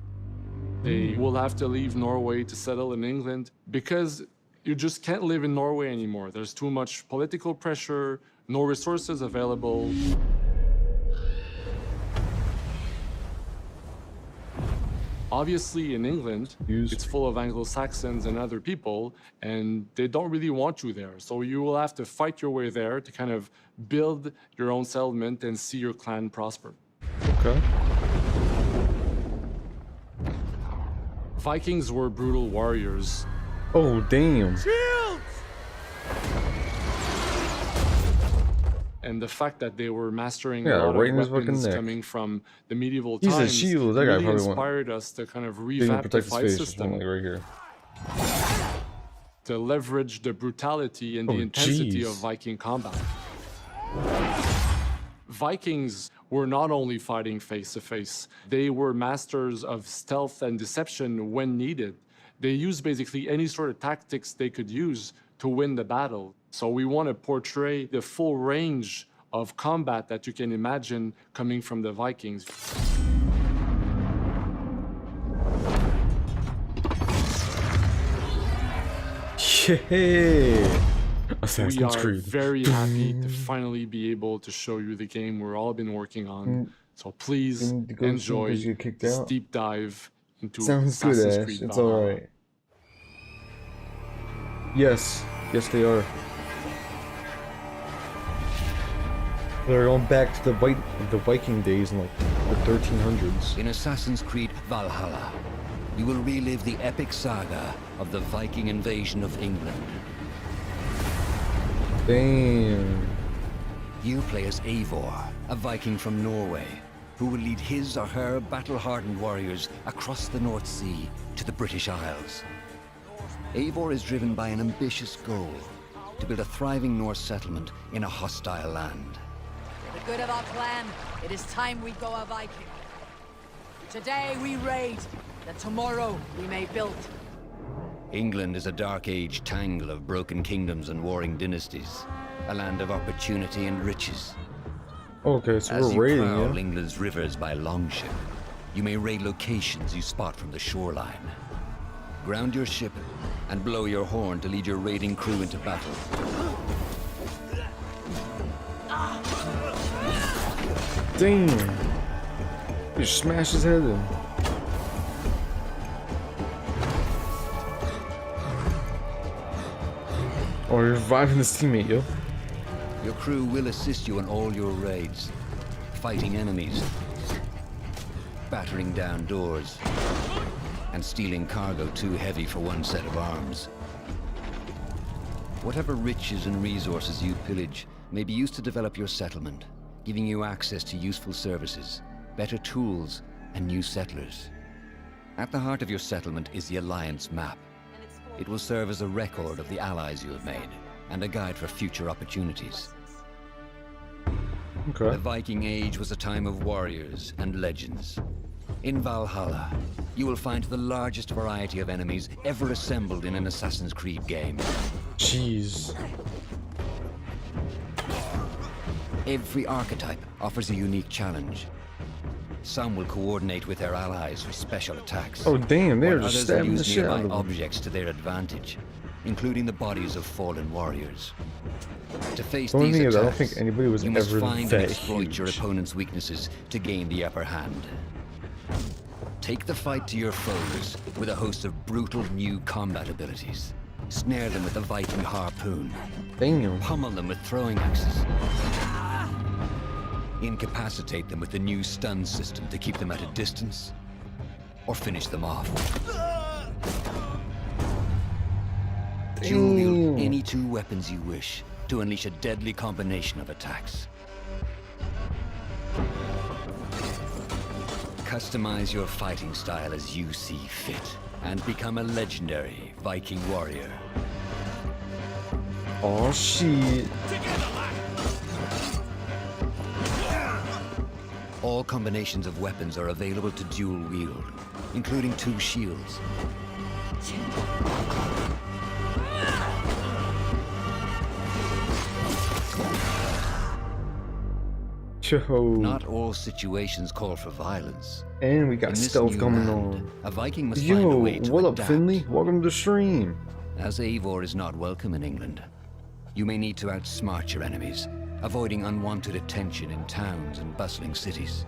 They will have to leave Norway to settle in England because you just can't live in Norway anymore. There's too much political pressure, no resources available. Obviously, in England, it's full of Anglo-Saxons and other people, and they don't really want you there. So you will have to fight your way there to kind of build your own settlement and see your clan prosper. Okay. Vikings were brutal warriors. Oh, damn. And the fact that they were mastering Yeah, a lot right in of his fucking weapons neck. coming from the medieval He's a times shield. That guy really probably won't- inspired us to kind of Didn't even revamp the protect his fight face. Just system, one, like right here. to leverage the brutality and the Oh, intensity jeez. of Viking combat. Vikings were not only fighting face-to-face, they were masters of stealth and deception when needed. They used basically any sort of tactics they could use to win the battle. So we want to portray the full range of combat that you can imagine coming from the Vikings. Yeah. We Assassin's are Creed. very happy to finally be able to show you the game we're all been working on. So please enjoy this deep dive into Sounds good, Assassin's Ash. Creed It's Valhalla. alright. Yes. Yes, they are. They're going back to the Viking days in like the 1300s. In Assassin's Creed Valhalla, you will relive the epic saga of the Viking invasion of England. Damn. You play as Eivor, a Viking from Norway, who will lead his or her battle-hardened warriors across the North Sea to the British Isles. Eivor is driven by an ambitious goal, to build a thriving Norse settlement in a hostile land. For the good of our clan, it is time we go a Viking. Today we raid, that tomorrow we may build. England is a dark age tangle of broken kingdoms and warring dynasties, a land of opportunity and riches. Okay, so As we're you raiding, prowl yeah? England's rivers by longship, you may raid locations you spot from the shoreline. Ground your ship and blow your horn to lead your raiding crew into battle. Damn. You smash his head in. Oh, you're reviving this teammate, yo. Your crew will assist you in all your raids, fighting enemies, battering down doors, and stealing cargo too heavy for one set of arms. Whatever riches and resources you pillage may be used to develop your settlement, giving you access to useful services, better tools, and new settlers. At the heart of your settlement is the Alliance map. It will serve as a record of the allies you have made, and a guide for future opportunities. Okay. The Viking Age was a time of warriors and legends. In Valhalla, you will find the largest variety of enemies ever assembled in an Assassin's Creed game. Jeez. Every archetype offers a unique challenge. Some will coordinate with their allies for special attacks. Oh, damn, they're while just others will stabbing the use shit out nearby of them. objects to their advantage, including the bodies of fallen warriors. To face The only these thing is, I attacks, don't think anybody was you must ever find that and exploit your huge. opponent's weaknesses to gain the upper hand. Take the fight to your foes with a host of brutal new combat abilities. Snare them with the Viking harpoon. Damn. Pummel them with throwing axes. Incapacitate them with the new stun system to keep them at a distance, or finish them off. Dual wield any two weapons you wish to unleash a deadly combination of attacks. Customize your fighting style as you see fit, and become a legendary Viking warrior. Oh shit. All combinations of weapons are available to dual wield, including 2 shields. Not all situations call for violence. And we got stealth coming on. A Viking must find a way to what up, adapt. Finley? Welcome to the stream. As Eivor is not welcome in England, you may need to outsmart your enemies, avoiding unwanted attention in towns and bustling cities.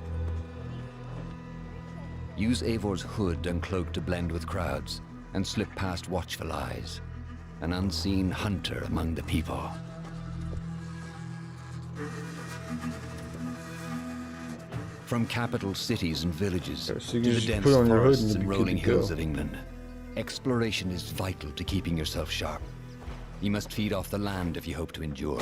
Use Eivor's hood and cloak to blend with crowds, and slip past watchful eyes, an unseen hunter among the people. From capital cities and villages to the dense forests and rolling hills of England, exploration is vital to keeping yourself sharp. You must feed off the land if you hope to endure.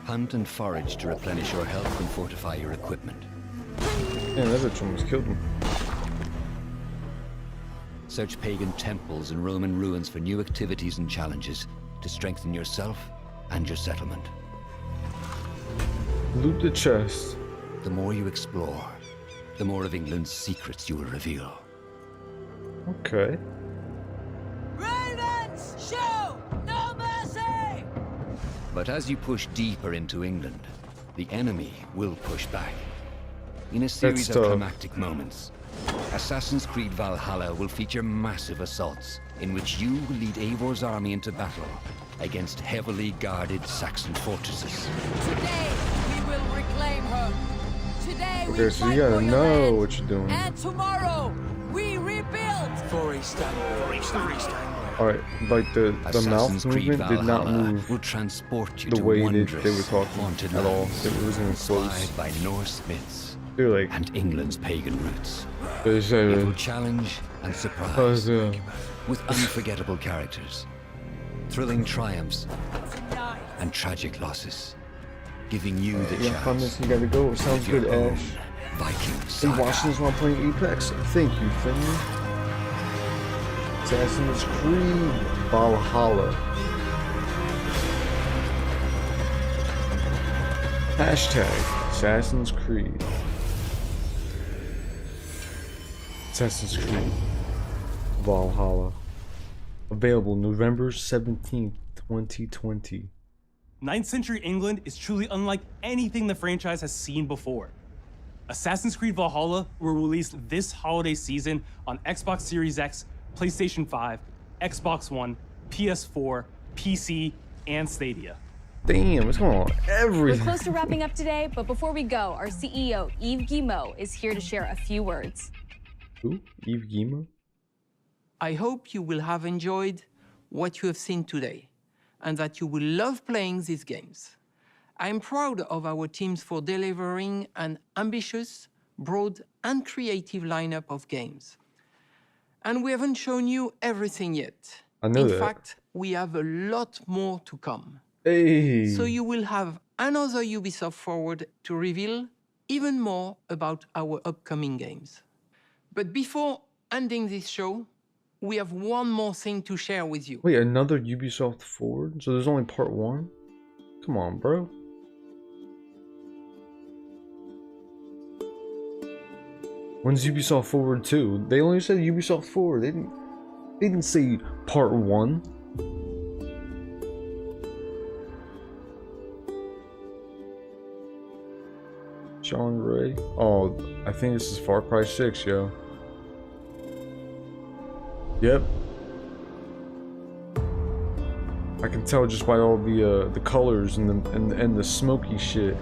Hunt and forage to replenish your health and fortify your equipment. Yeah, that bitch almost killed him. Search pagan temples and Roman ruins for new activities and challenges to strengthen yourself and your settlement. Loot the chest. The more you explore, the more of England's secrets you will reveal. Okay. Ravens, show no mercy! But as you push deeper into England, the enemy will push back. In a series of climactic moments, Assassin's Creed Valhalla will feature massive assaults in which you will lead Eivor's army into battle against heavily guarded Saxon fortresses. Today we will reclaim her. Today we Okay, so you gotta know what you're doing. and tomorrow we rebuild. For Istanbul. Alright, like the mouth movement did not move will transport you the to way they wondrous, were talking haunted at all. lands, It wasn't close. inspired by Norse myths Like, and England's pagan roots. it It will challenge and surprise with unforgettable characters, thrilling triumphs, and tragic losses, giving you the yeah, chance. comments, you gotta go. Sounds of your good, own Ash. Viking Hey, saga. watching this while playing Apex? Thank you, Finley. Assassin's Creed Valhalla. Hashtag Assassin's Creed. Assassin's Creed Valhalla. Available November 17th, 2020. 9th century England is truly unlike anything the franchise has seen before. Assassin's Creed Valhalla will release this holiday season on Xbox Series X, PlayStation 5, Xbox One, PS4, PC, and Stadia. Damn, what's going on? Everything. We're close to wrapping up today, but before we go, our CEO, Yves Guillemot, is here to share a few words. Who? Yves Guillemot? I hope you will have enjoyed what you have seen today and that you will love playing these games. I am proud of our teams for delivering an ambitious, broad, and creative lineup of games. And we haven't shown you everything yet. I know In that. fact, we have a lot more to come. Hey. So you will have another Ubisoft Forward to reveal even more about our upcoming games. But before ending this show, we have one more thing to share with you. Wait, another Ubisoft Forward? So there's only part 1? Come on, bro. When's Ubisoft Forward 2? They only said Ubisoft Forward. They didn't say part 1. John Ray. Oh, I think this is Far Cry 6, yo. Yep. I can tell just by all the colors and the smoky shit.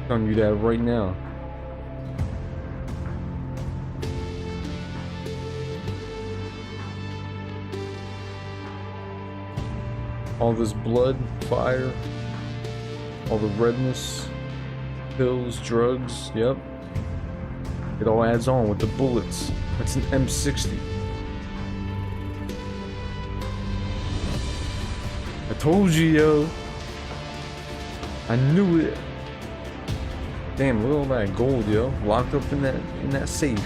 Telling you that right now. All this blood, fire, all the redness, pills, drugs, yep. It all adds on with the bullets. That's an M60. I told you, yo. I knew it. Damn, look at all that gold, yo. Locked up in that safe.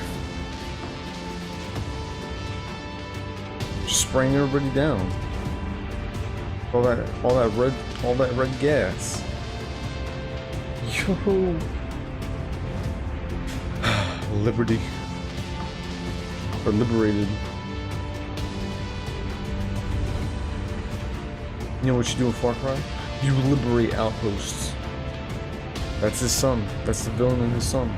Just spraying everybody down. All that red gas. Yo. Liberty. Or liberated. You know what you do in Far Cry? You liberate outposts. That's his son. That's the villain and his son.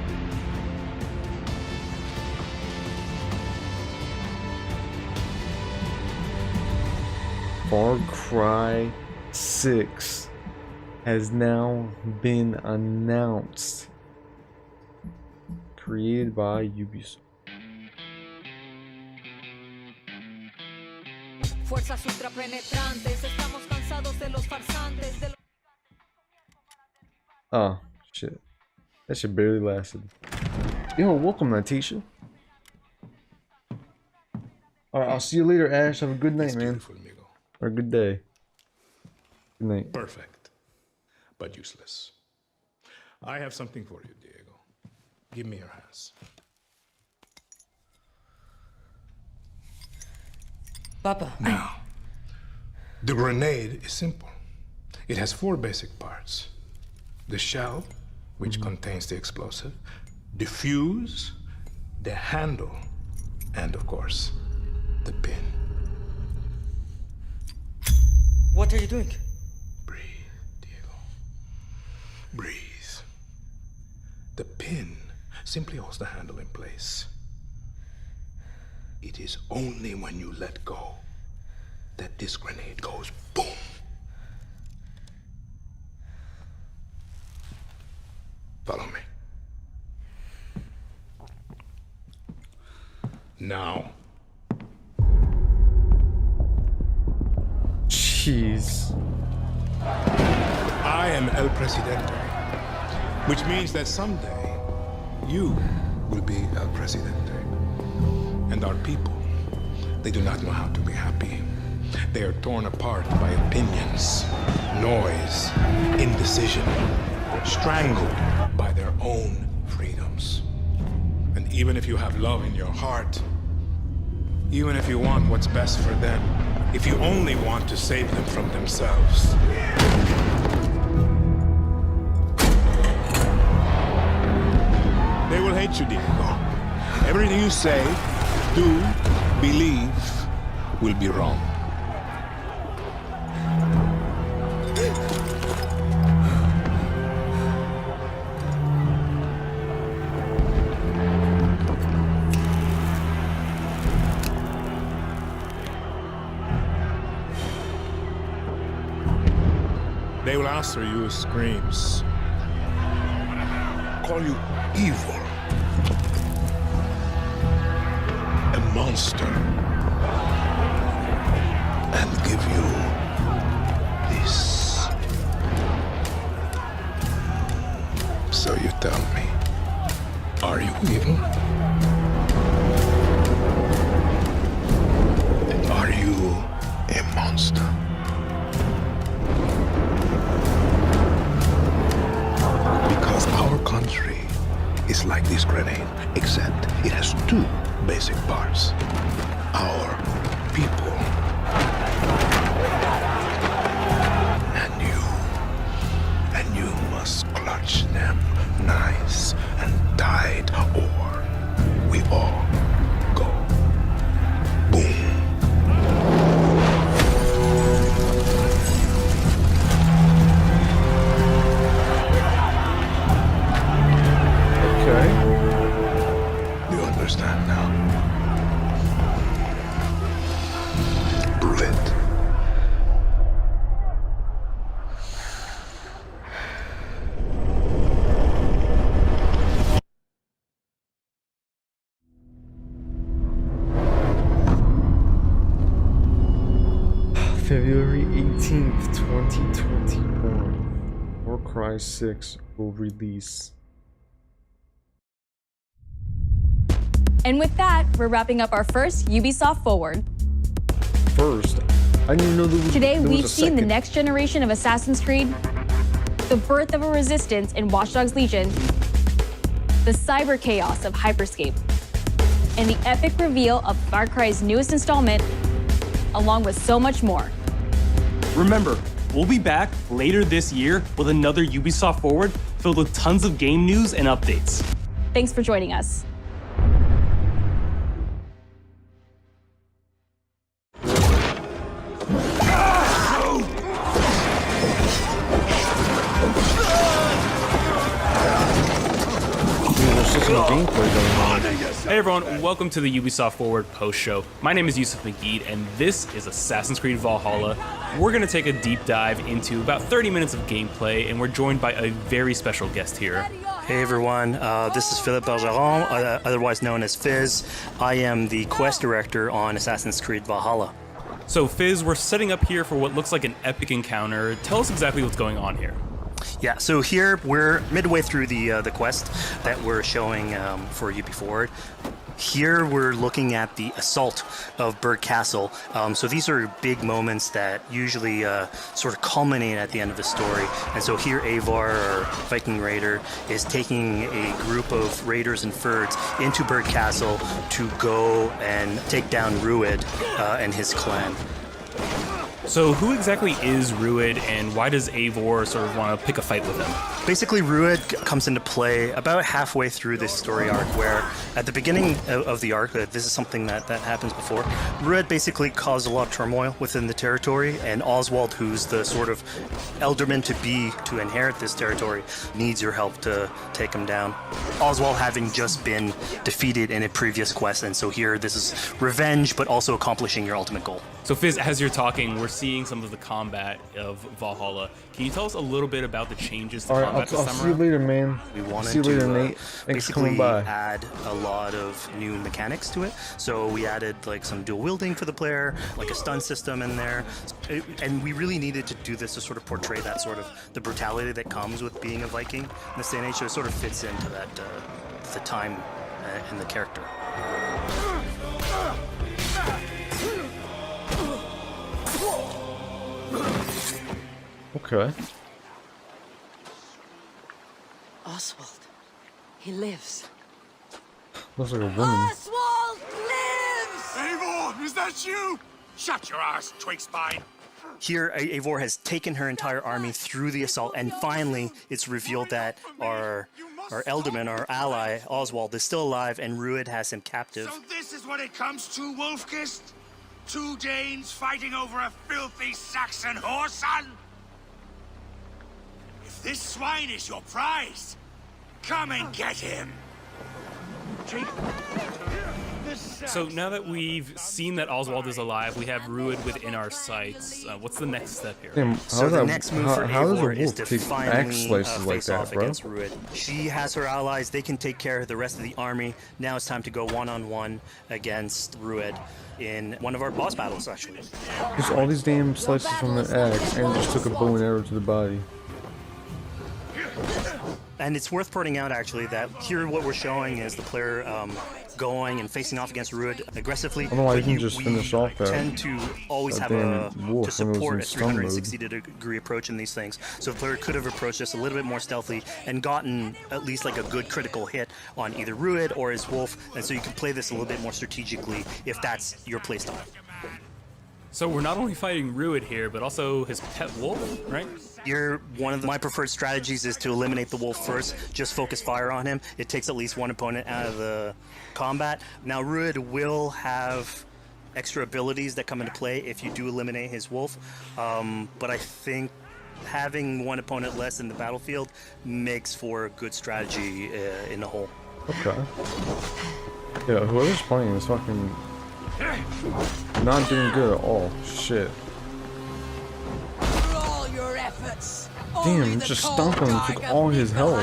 Far Cry 6 has now been announced. Created by Ubisoft. Fuerzas ultrapenetrantes, estamos cansados de los farsantes, de los... Oh, shit. That shit barely lasted. Yo, welcome, Natisha. Alright, I'll see you later, Ash. Have a good night, man. Or a good day. Good night. Perfect, but useless. I have something for you, Diego. Give me your hands. Papa. Now, the grenade is simple. It has 4 basic parts. The shell, which contains the explosive, the fuse, the handle, and of course, the pin. What are you doing? Breathe, Diego. Breathe. The pin simply holds the handle in place. It is only when you let go that this grenade goes boom. Follow me. Now. Jeez. I am El Presidente, which means that someday you will be El Presidente. And our people, they do not know how to be happy. They are torn apart by opinions, noise, indecision, strangled by their own freedoms. And even if you have love in your heart, even if you want what's best for them, if you only want to save them from themselves, they will hate you, Diego. Everything you say, do, believe, will be wrong. They will answer you with screams, call you evil, a monster, and give you this. So you tell me, are you evil? Are you a monster? Because our country is like this grenade, except it has 2 basic parts. Our people. And you must clutch them nice and tight, or we all go boom. Okay. You understand now? Prove it. February 18th, 2021. Far Cry 6 will release. And with that, we're wrapping up our first Ubisoft Forward. First, I didn't even know there was Today, there was we've a seen the second. next generation of Assassin's Creed, the birth of a resistance in Watch Dogs Legion, the cyber chaos of Hyperscape, and the epic reveal of Far Cry's newest installment, along with so much more. Remember, we'll be back later this year with another Ubisoft Forward filled with tons of game news and updates. Thanks for joining us. Hey everyone, welcome to the Ubisoft Forward post show. My name is Yusuf Magid, and this is Assassin's Creed Valhalla. We're going to take a deep dive into about 30 minutes of gameplay, and we're joined by a very special guest here. Hey everyone, this is Philippe Bergeron, otherwise known as Fizz. I am the quest director on Assassin's Creed Valhalla. So Fizz, we're setting up here for what looks like an epic encounter. Tell us exactly what's going on here. Yeah, so here we're midway through the quest that we're showing for UB Forward. Here we're looking at the assault of Berg Castle. So these are big moments that usually sort of culminate at the end of the story. And so here Eivor, our Viking raider, is taking a group of raiders and Fyrds into Berg Castle to go and take down Rued and his clan. So who exactly is Rued, and why does Eivor sort of want to pick a fight with him? Basically, Rued comes into play about halfway through this story arc, where at the beginning of the arc, this is something that happens before, Rued basically caused a lot of turmoil within the territory, and Oswald, who's the sort of elderman to inherit this territory, needs your help to take him down. Oswald having just been defeated in a previous quest, and so here this is revenge, but also accomplishing your ultimate goal. So Fizz, as you're talking, we're seeing some of the combat of Valhalla. Can you tell us a little bit about the changes to combat this time I'll see you later, man. We wanted see you later, to Nate. Thanks for coming basically by. add a lot of new mechanics to it. So we added like some dual wielding for the player, like a stun system in there. And we really needed to do this to sort of portray that sort of the brutality that comes with being a Viking in this day and age. So it sort of fits into that the time and the character. Okay. Oswald. He lives. Looks like a woman. Oswald lives! Eivor, is that you? Shut your ass, twig spine. Here, Eivor has taken her entire army through the assault, and finally, it's revealed that our Elderman, our ally, Oswald, is still alive, and Rued has him captive. So this is what it comes to, Wolfkist? 2 Danes fighting over a filthy Saxon whoreson? If this swine is your prize, come and get him. So now that we've seen that Oswald is alive, we have Rued within our sights. What's the next step here? Damn, So the next move for Eivor is to take finally axe slices like face that, off bro? against Rued. She has her allies, they can take care of the rest of the army. Now it's time to go one-on-one against Rued in one of our boss battles, actually. Just all these damn slices from the axe, and just took a bow and arrow to the body. And it's worth pointing out, actually, that here what we're showing is the player going and facing off against Rued aggressively. I don't know why you but can just finish off that. tend to always have damn wolf to when it was support in a stun mode. 360-degree approach in these things. So the player could have approached this a little bit more stealthily and gotten at least like a good critical hit on either Rued or his wolf, and so you can play this a little bit more strategically if that's your playstyle. So we're not only fighting Rued here, but also his pet wolf, right? One of my preferred strategies is to eliminate the wolf first, just focus fire on him. It takes at least one opponent out of the combat. Now Rued will have extra abilities that come into play if you do eliminate his wolf, but I think having one opponent less in the battlefield makes for a good strategy in the whole. Okay. Yeah, whoever's playing is fucking not doing good at all. Shit. For all your efforts, Damn, just stomped him and took all his health.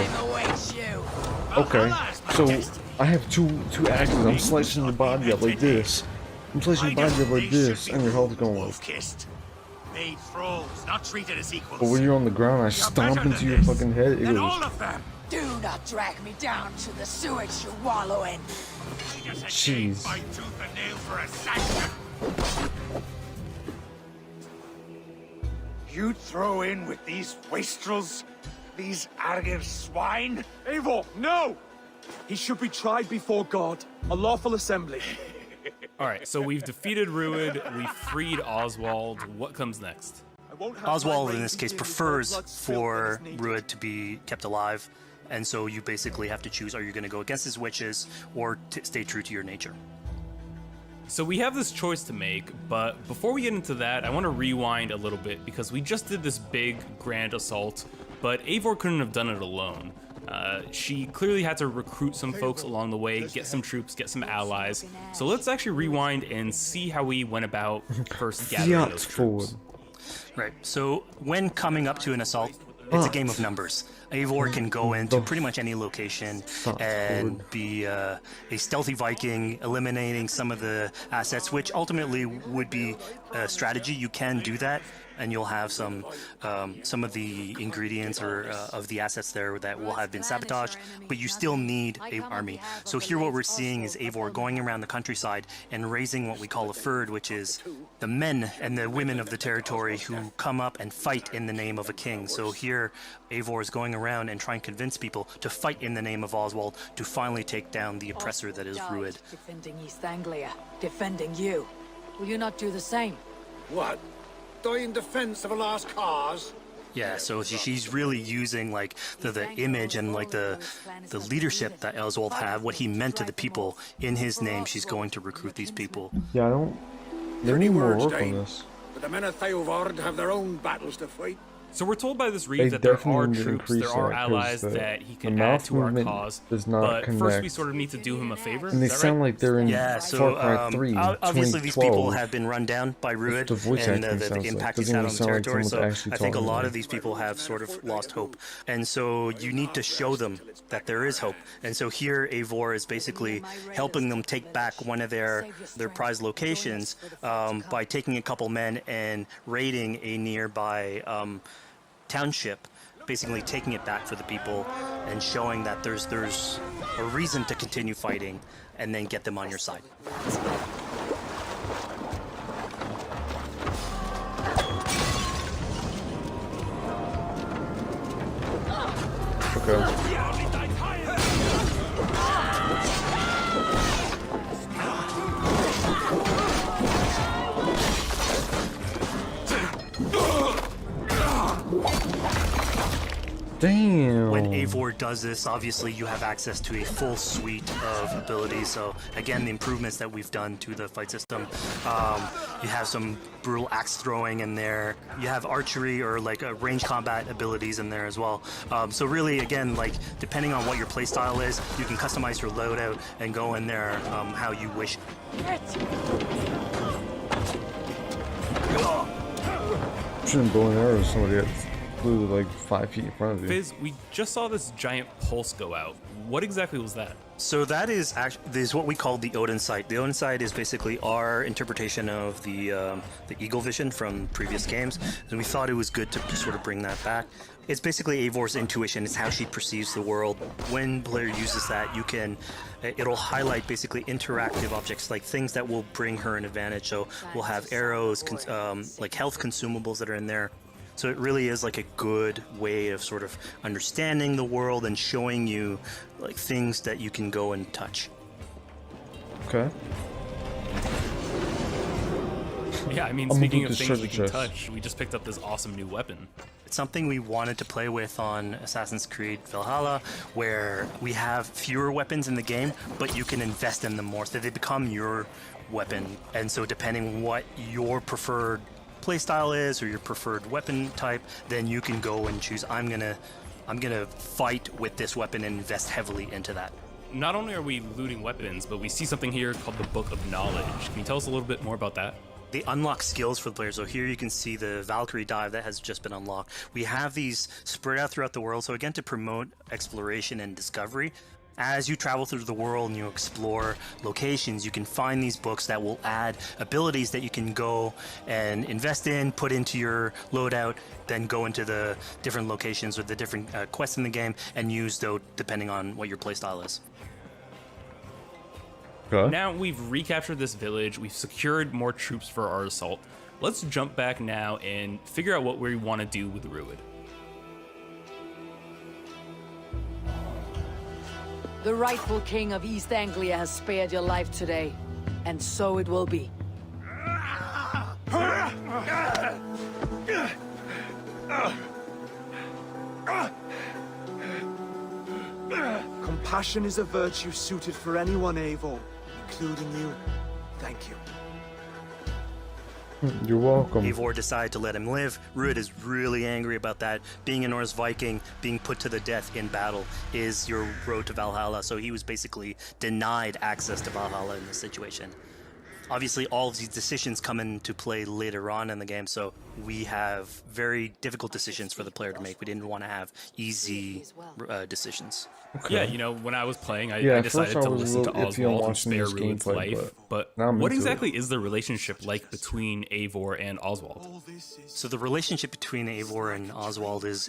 Okay, so I have two axes. I'm slicing your body up like this. I'm slicing your body up like this, and your health is going up. Made thralls, not treated as equals. But when you're on the ground, I stomp into your fucking head. It goes. Do not drag me down to the sewage you wallow in. Jeez. You throw in with these wastrels? These arrogant swine? Eivor, no! He should be tried before God, a lawful assembly. All right, so we've defeated Rued, we freed Oswald. What comes next? Oswald, in this case, prefers for Rued to be kept alive, and so you basically have to choose, are you going to go against his wishes or stay true to your nature? So we have this choice to make, but before we get into that, I want to rewind a little bit because we just did this big, grand assault, but Eivor couldn't have done it alone. She clearly had to recruit some folks along the way, get some troops, get some allies. So let's actually rewind and see how we went about first gathering those troops. Right, so when coming up to an assault, it's a game of numbers. Eivor can go into pretty much any location and be a stealthy Viking, eliminating some of the assets, which ultimately would be a strategy. You can do that, and you'll have some of the ingredients or of the assets there that will have been sabotaged, but you still need an army. So here what we're seeing is Eivor going around the countryside and raising what we call a fyrd, which is the men and the women of the territory who come up and fight in the name of a king. So here Eivor is going around and trying to convince people to fight in the name of Oswald to finally take down the oppressor that is Rued. Defending East Anglia, defending you. Will you not do the same? What? Die in defense of a lost cause? Yeah, so she's really using like the image and like the leadership that Oswald had, what he meant to the people in his name. She's going to recruit these people. Yeah, I don't. There need more work on this. But the men of Theovard have their own battles to fight. So we're told by this read that there are troops, there are allies that he can add to our cause, but first we sort of need to do him a favor. And they sound like they're in Far Cry 3, obviously these people have been run down by Rued and the impact he's had on the territory, so I think a lot of these people have sort of lost hope. And so you need to show them that there is hope. And so here Eivor is basically helping them take back one of their prized locations by taking a couple men and raiding a nearby township, basically taking it back for the people and showing that there's a reason to continue fighting and then get them on your side. Okay. Damn. When Eivor does this, obviously you have access to a full suite of abilities. So again, the improvements that we've done to the fight system, you have some brutal axe throwing in there. You have archery or like range combat abilities in there as well. So really, again, like depending on what your playstyle is, you can customize your loadout and go in there how you wish. Shouldn't bow and arrow with somebody that's flew like 5 feet in front of you. Fizz, we just saw this giant pulse go out. What exactly was that? So that is what we call the Odin sight. The Odin sight is basically our interpretation of the eagle vision from previous games, and we thought it was good to sort of bring that back. It's basically Eivor's intuition. It's how she perceives the world. When player uses that, it'll highlight basically interactive objects, like things that will bring her an advantage. So we'll have arrows, like health consumables that are in there. So it really is like a good way of sort of understanding the world and showing you like things that you can go and touch. Okay. Yeah, I mean, speaking of things we can touch, we just picked up this awesome new weapon. It's something we wanted to play with on Assassin's Creed Valhalla, where we have fewer weapons in the game, but you can invest in them more, so they become your weapon. And so depending what your preferred playstyle is or your preferred weapon type, then you can go and choose, I'm gonna fight with this weapon and invest heavily into that. Not only are we looting weapons, but we see something here called the Book of Knowledge. Can you tell us a little bit more about that? They unlock skills for the players. So here you can see the Valkyrie dive that has just been unlocked. We have these spread out throughout the world. So again, to promote exploration and discovery. As you travel through the world and you explore locations, you can find these books that will add abilities that you can go and invest in, put into your loadout, then go into the different locations or the different quests in the game and use those depending on what your playstyle is. Now we've recaptured this village, we've secured more troops for our assault. Let's jump back now and figure out what we want to do with Rued. The rightful king of East Anglia has spared your life today, and so it will be. Compassion is a virtue suited for anyone, Eivor, including you. Thank you. You're welcome. Eivor decided to let him live. Ruud is really angry about that. Being a Norse Viking, being put to the death in battle is your road to Valhalla. So he was basically denied access to Valhalla in this situation. Obviously, all of these decisions come into play later on in the game, so we have very difficult decisions for the player to make. We didn't want to have easy decisions. Okay. Yeah, you know, when I was playing, I at decided first to I was listen to a little iffy on Oswald and watching spare this Ruud's gameplay, life, but now I'm what into exactly it. is the relationship like between Eivor and Oswald? So the relationship between Eivor and Oswald is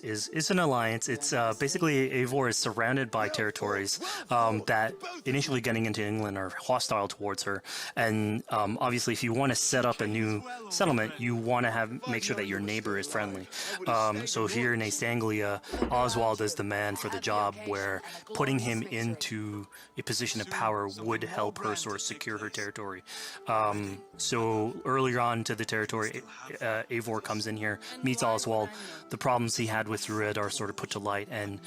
an alliance. It's basically Eivor is surrounded by territories that initially getting into England are hostile towards her, and obviously if you want to set up a new settlement, you want to make sure that your neighbor is friendly. So here in East Anglia, Oswald is the man for the job, where putting him into a position of power would help her sort of secure her territory. So earlier on to the territory, Eivor comes in here, meets Oswald. The problems he had with Ruud are sort of put to light, and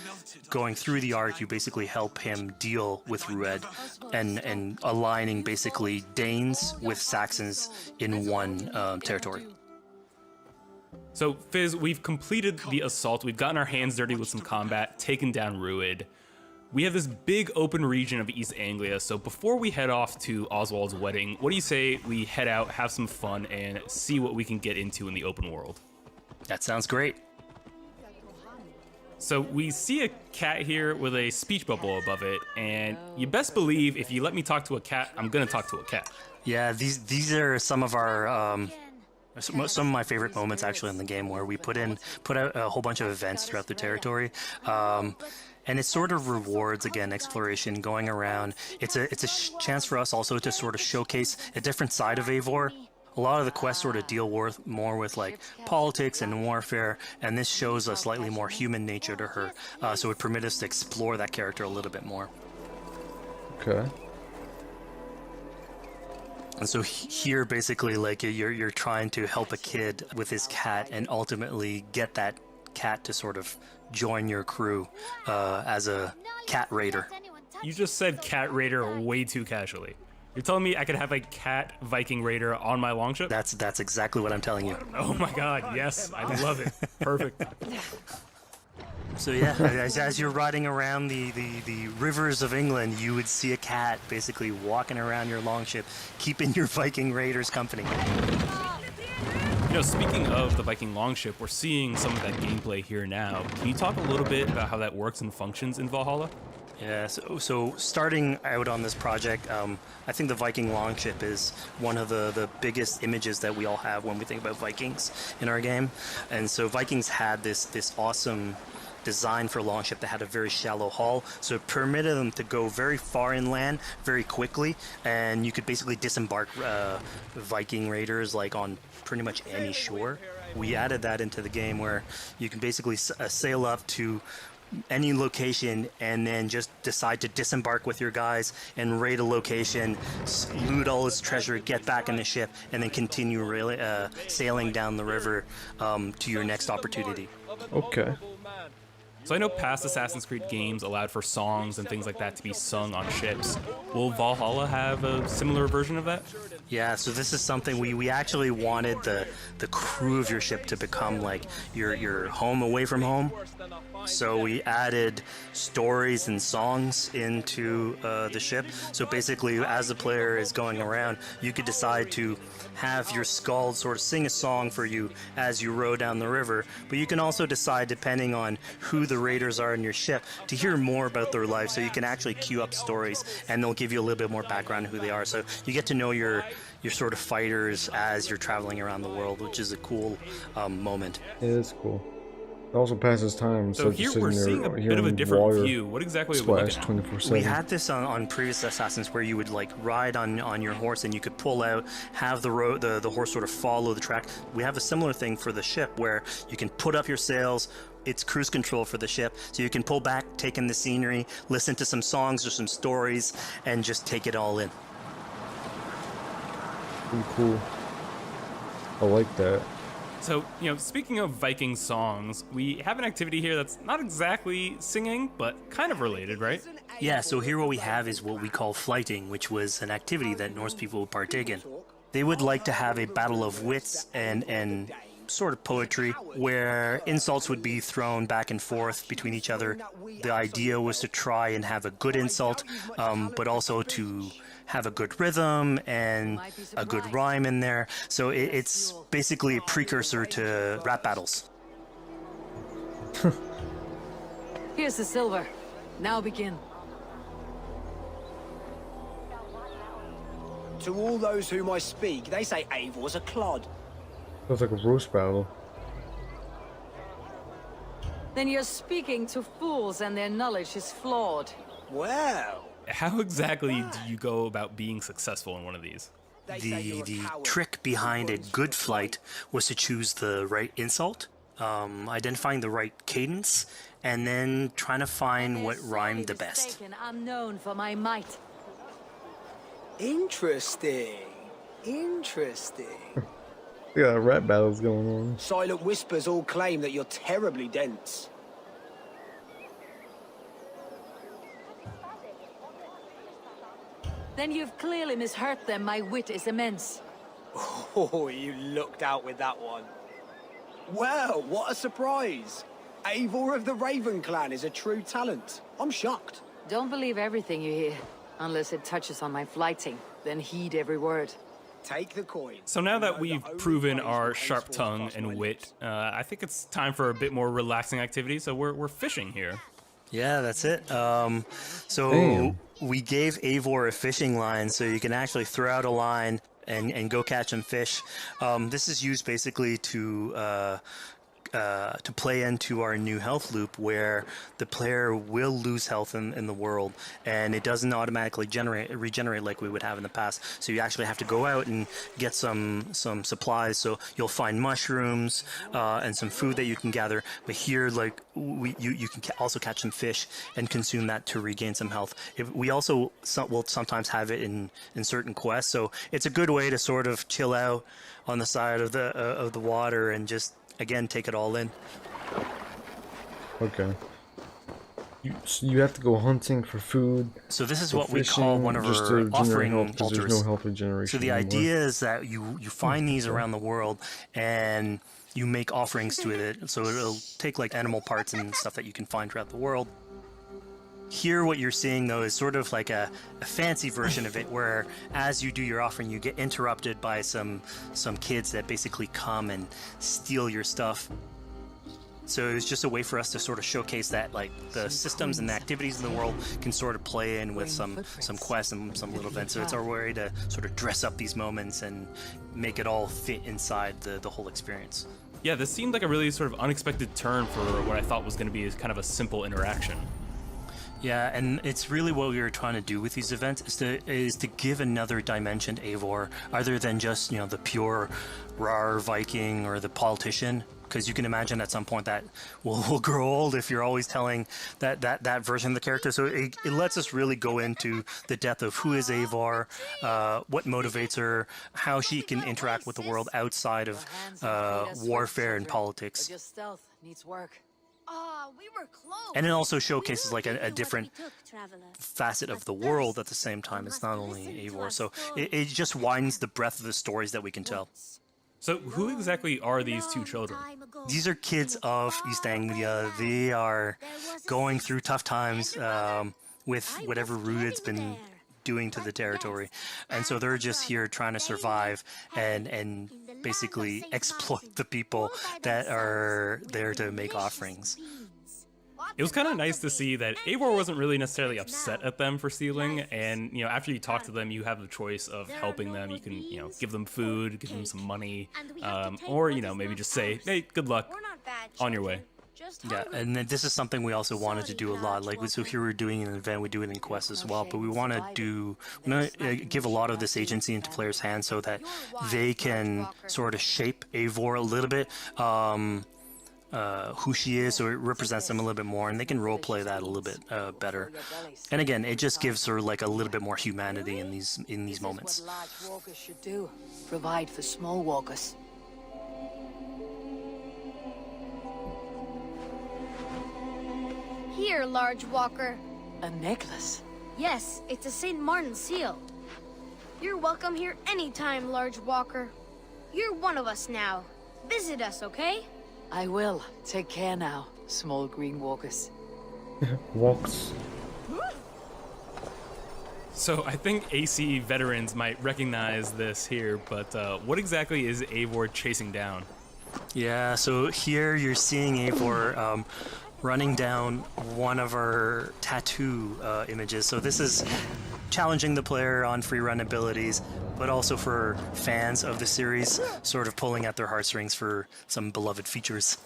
going through the arc, you basically help him deal with Ruud and aligning basically Danes with Saxons in one territory. So, Fizz, we've completed the assault. We've gotten our hands dirty with some combat, taken down Ruud. We have this big open region of East Anglia, so before we head off to Oswald's wedding, what do you say we head out, have some fun, and see what we can get into in the open world? That sounds great. So we see a cat here with a speech bubble above it, and you best believe if you let me talk to a cat, I'm gonna talk to a cat. Yeah, these are some of our some of my favorite moments actually in the game, where we put out a whole bunch of events throughout the territory. And it sort of rewards, again, exploration, going around. It's a chance for us also to sort of showcase a different side of Eivor. A lot of the quests sort of deal more with like politics and warfare, and this shows a slightly more human nature to her. So it permits us to explore that character a little bit more. Okay. And so here, basically, like you're trying to help a kid with his cat, and ultimately get that cat to sort of join your crew as a cat raider. You just said cat raider way too casually. You're telling me I could have a cat Viking raider on my longship? That's exactly what I'm telling you. Oh my god, yes, I love it. Perfect. So yeah, as you're riding around the rivers of England, you would see a cat basically walking around your longship, keeping your Viking raiders company. You know, speaking of the Viking longship, we're seeing some of that gameplay here now. Can you talk a little bit about how that works and functions in Valhalla? Yeah, so starting out on this project, I think the Viking longship is one of the biggest images that we all have when we think about Vikings in our game. And so Vikings had this awesome design for longship that had a very shallow hull, so it permitted them to go very far inland very quickly, and you could basically disembark Viking raiders like on pretty much any shore. We added that into the game, where you can basically sail up to any location and then just decide to disembark with your guys and raid a location, loot all its treasure, get back in the ship, and then continue sailing down the river to your next opportunity. Okay. So I know past Assassin's Creed games allowed for songs and things like that to be sung on ships. Will Valhalla have a similar version of that? Yeah, so this is something we actually wanted the crew of your ship to become like your home away from home. So we added stories and songs into the ship. So basically, as the player is going around, you could decide to have your skald sort of sing a song for you as you row down the river. But you can also decide, depending on who the raiders are in your ship, to hear more about their life. So you can actually queue up stories, and they'll give you a little bit more background on who they are. So you get to know your sort of fighters as you're traveling around the world, which is a cool moment. It is cool. It also passes time. So here we're seeing a bit of a different view. What exactly are we looking at? 24/7. We had this on previous Assassins, where you would like ride on your horse, and you could pull out, have the horse sort of follow the track. We have a similar thing for the ship, where you can put up your sails. It's cruise control for the ship, so you can pull back, take in the scenery, listen to some songs or some stories, and just take it all in. Pretty cool. I like that. So, speaking of Viking songs, we have an activity here that's not exactly singing, but kind of related, right? Yeah, so here what we have is what we call flighting, which was an activity that Norse people would partake in. They would like to have a battle of wits and sort of poetry where insults would be thrown back and forth between each other. The idea was to try and have a good insult, but also to have a good rhythm and a good rhyme in there. So it's basically a precursor to rap battles. Here's the silver. Now begin. To all those whom I speak, they say Eivor's a clod. Sounds like a roast battle. Then you're speaking to fools and their knowledge is flawed. Well, how exactly do you go about being successful in one of these? The trick behind a good flight was to choose the right insult, identifying the right cadence, and then trying to find what rhymed the best. I'm known for my might. Interesting. Yeah, rap battles going on. Silent whispers all claim that you're terribly dense. Then you've clearly misheard them. My wit is immense. Oh, you looked out with that one. Well, what a surprise. Eivor of the Raven Clan is a true talent. I'm shocked. Don't believe everything you hear, unless it touches on my flighting. Then heed every word. Take the coin. So now that we've proven our sharp tongue and wit, I think it's time for a bit more relaxing activity. So we're fishing here. Yeah, that's it. So Damn. we gave Eivor a fishing line, so you can actually throw out a line and go catch some fish. This is used basically to play into our new health loop, where the player will lose health in the world, and it doesn't automatically regenerate like we would have in the past. So you actually have to go out and get some supplies. So you'll find mushrooms and some food that you can gather. But here, like you can also catch some fish and consume that to regain some health. We also will sometimes have it in certain quests. So it's a good way to sort of chill out on the side of the water and just, again, take it all in. Okay. You have to go hunting for food. So this is for what we fishing, call one of just our to generate offering health, 'cause altars. There's no health regeneration So the anymore. idea is that you find these around the world and you make offerings to it. So it'll take like animal parts and stuff that you can find throughout the world. Here what you're seeing though is sort of like a fancy version of it, where as you do your offering you get interrupted by some kids that basically come and steal your stuff. So it was just a way for us to sort of showcase that like the systems and the activities in the world can sort of play in with some quests and some little events. So it's our way to sort of dress up these moments and make it all fit inside the whole experience. Yeah, this seemed like a really sort of unexpected turn for what I thought was going to be kind of a simple interaction. Yeah, and it's really what we were trying to do with these events is to give another dimension to Eivor, other than just, you know, the pure rar Viking or the politician. Because you can imagine at some point that will grow old if you're always telling that version of the character. So it lets us really go into the depth of who is Eivor, what motivates her, how she can interact with the world outside of warfare and politics. Your stealth needs work. We were close. And it also showcases like a different facet of the world at the same time. It's not only Eivor. So it just widens the breadth of the stories that we can tell. So who exactly are these two children? These are kids of East Anglia. They are going through tough times with whatever Rued's been doing to the territory. And so they're just here trying to survive and basically exploit the people that are there to make offerings. It was kind of nice to see that Eivor wasn't really necessarily upset at them for stealing, and, you know, after you talk to them, you have the choice of helping them. You can, you know, give them food, give them some money, or, you know, maybe just say, hey, good luck, on your way. Yeah, and then this is something we also wanted to do a lot. Like, so here we're doing an event, we do it in quests as well, but we want to give a lot of this agency into players' hands so that they can sort of shape Eivor a little bit. Who she is, so it represents them a little bit more, and they can roleplay that a little bit better. And again, it just gives her like a little bit more humanity in these moments. What large walkers should do. Provide for small walkers. Here, Large Walker. A necklace? Yes, it's a St. Martin seal. You're welcome here anytime, Large Walker. You're one of us now. Visit us, okay? I will. Take care now, small green walkers. Walks. So I think AC veterans might recognize this here, but what exactly is Eivor chasing down? Yeah, so here you're seeing Eivor running down one of our tattoo images. So this is challenging the player on free run abilities, but also for fans of the series, sort of pulling at their heartstrings for some beloved features.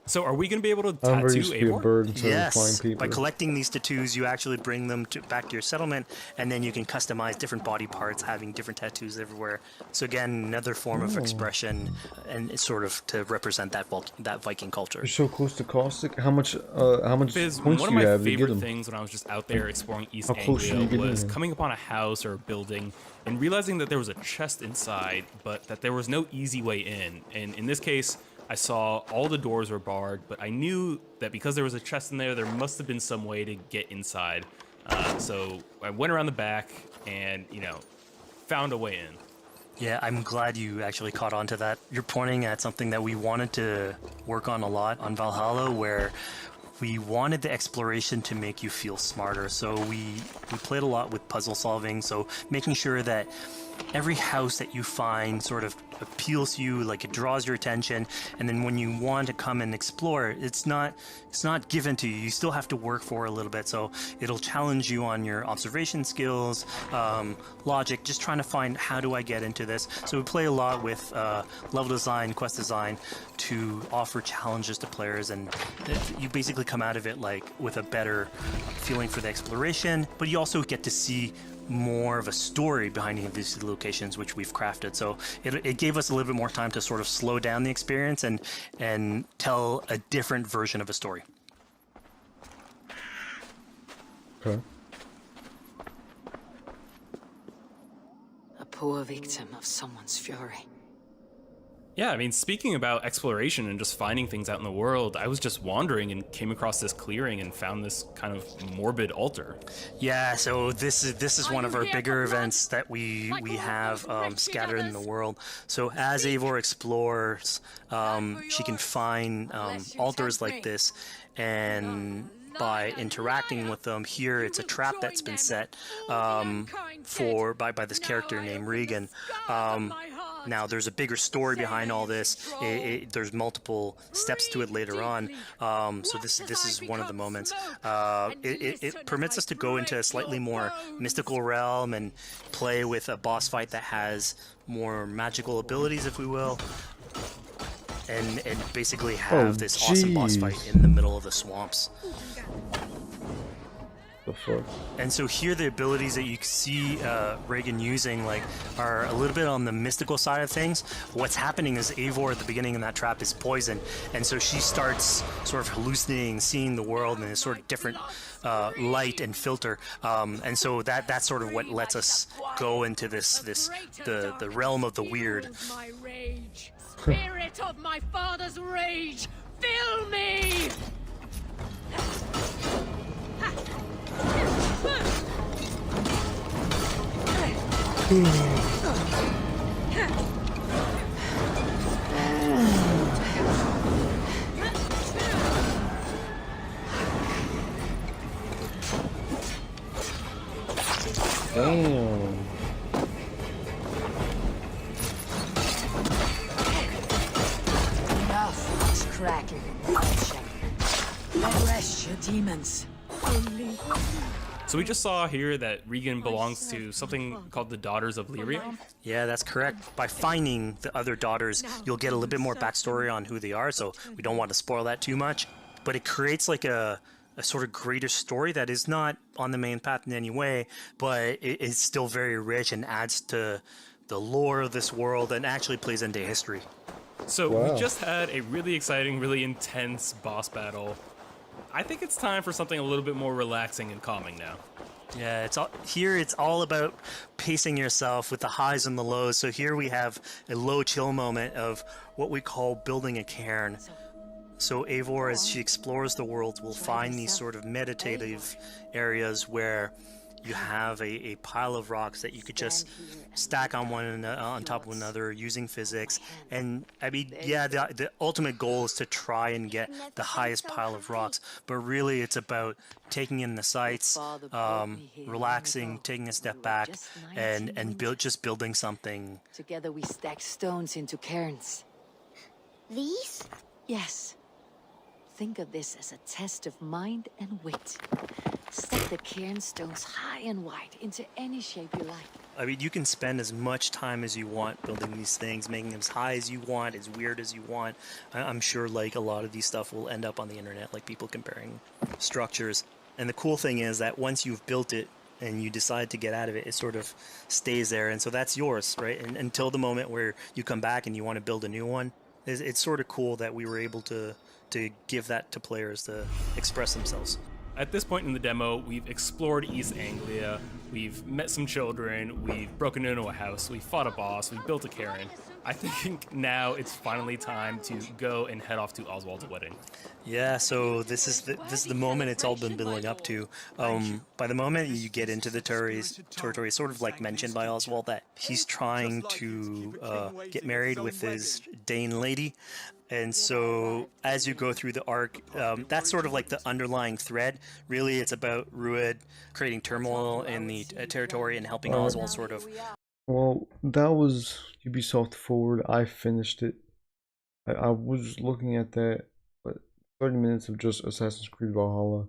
So are we going to be able to I remember tattoo used to be a Eivor? bird instead of flying Yes, people. by collecting these tattoos, you actually bring them back to your settlement, and then you can customize different body parts, having different tattoos everywhere. So again, another form of expression, and it's sort of to represent that Viking culture. You're so close to Caustic. How much Fizz, points one do of you my have to get favorite them? things when I was just out there exploring East How close should you Anglia get was in? coming upon a house or a building and realizing that there was a chest inside, but that there was no easy way in. And in this case, I saw all the doors were barred, but I knew that because there was a chest in there, there must have been some way to get inside. So I went around the back and, found a way in. Yeah, I'm glad you actually caught on to that. You're pointing at something that we wanted to work on a lot on Valhalla, where we wanted the exploration to make you feel smarter. So we played a lot with puzzle solving, so making sure that every house that you find sort of appeals to you, like it draws your attention, and then when you want to come and explore, it's not given to you. You still have to work for it a little bit, so it'll challenge you on your observation skills, logic, just trying to find how do I get into this. So we play a lot with level design, quest design to offer challenges to players, and you basically come out of it like with a better feeling for the exploration, but you also get to see more of a story behind these locations, which we've crafted. So it gave us a little bit more time to sort of slow down the experience and tell a different version of a story. Okay. A poor victim of someone's fury. Yeah, I mean, speaking about exploration and just finding things out in the world, I was just wandering and came across this clearing and found this kind of morbid altar. Yeah, so this is one of our bigger events that we have scattered in the world. So as Eivor explores, she can find altars like this, and by interacting with them, here it's a trap that's been set by this character named Regan. Now, there's a bigger story behind all this. There's multiple steps to it later on. So this is one of the moments. It permits us to go into a slightly more mystical realm and play with a boss fight that has more magical abilities, if we will. And basically have this awesome boss fight in the middle of the swamps. And so here the abilities that you see Reagan using are a little bit on the mystical side of things. What's happening is Eivor at the beginning in that trap is poison, and so she starts sort of hallucinating, seeing the world in a sort of different light and filter, and so that's sort of what lets us go into the realm of the weird. My rage, spirit of my father's rage, fill me! Damn. Enough is crackling and crashing. Let rest your demons. So we just saw here that Regan belongs to something called the Daughters of Lyrium. Yeah, that's correct. By finding the other daughters, you'll get a little bit more backstory on who they are, so we don't want to spoil that too much. But it creates like a sort of greater story that is not on the main path in any way, but it is still very rich and adds to the lore of this world and actually plays into history. So we just had a really exciting, really intense boss battle. I think it's time for something a little bit more relaxing and calming now. Yeah, it's all about pacing yourself with the highs and the lows. So here we have a low chill moment of what we call building a cairn. So Eivor, as she explores the world, will find these sort of meditative areas where you have a pile of rocks that you could just stack on on top of another using physics. And I mean, yeah, the ultimate goal is to try and get the highest pile of rocks, but really it's about taking in the sights, relaxing, taking a step back, and just building something. Together we stack stones into cairns. These? Yes. Think of this as a test of mind and wit. Stack the cairn stones high and wide into any shape you like. I mean, you can spend as much time as you want building these things, making them as high as you want, as weird as you want. I'm sure like a lot of these stuff will end up on the internet, like people comparing structures. And the cool thing is that once you've built it and you decide to get out of it, it sort of stays there. And so that's yours, right? And until the moment where you come back and you want to build a new one, it's sort of cool that we were able to give that to players to express themselves. At this point in the demo, we've explored East Anglia, we've met some children, we've broken into a house, we fought a boss, we built a cairn. I think now it's finally time to go and head off to Oswald's wedding. Yeah, so this is the moment it's all been building up to. By the moment you get into the territory, it's sort of like mentioned by Oswald that he's trying to get married with his Dane lady. And so as you go through the arc, that's sort of like the underlying thread. Really, it's about Rued creating turmoil in the territory and helping Oswald sort of. Well, that was Ubisoft Forward. I finished it. I was looking at that, but 30 minutes of just Assassin's Creed Valhalla,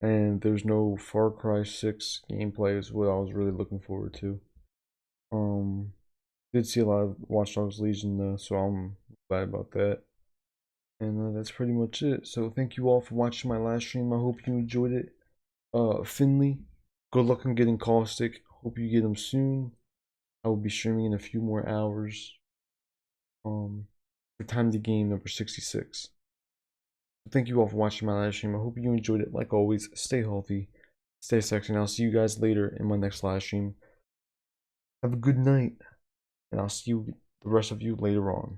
and there's no Far Cry 6 gameplay is what I was really looking forward to. Did see a lot of Watch Dogs Legion though, so I'm glad about that. And that's pretty much it. So thank you all for watching my last stream. I hope you enjoyed it. Finley, good luck on getting Caustic. Hope you get him soon. I will be streaming in a few more hours. For Time to Game number 66. Thank you all for watching my live stream. I hope you enjoyed it. Like always, stay healthy, stay sexy, and I'll see you guys later in my next live stream. Have a good night, and I'll see you, the rest of you, later on.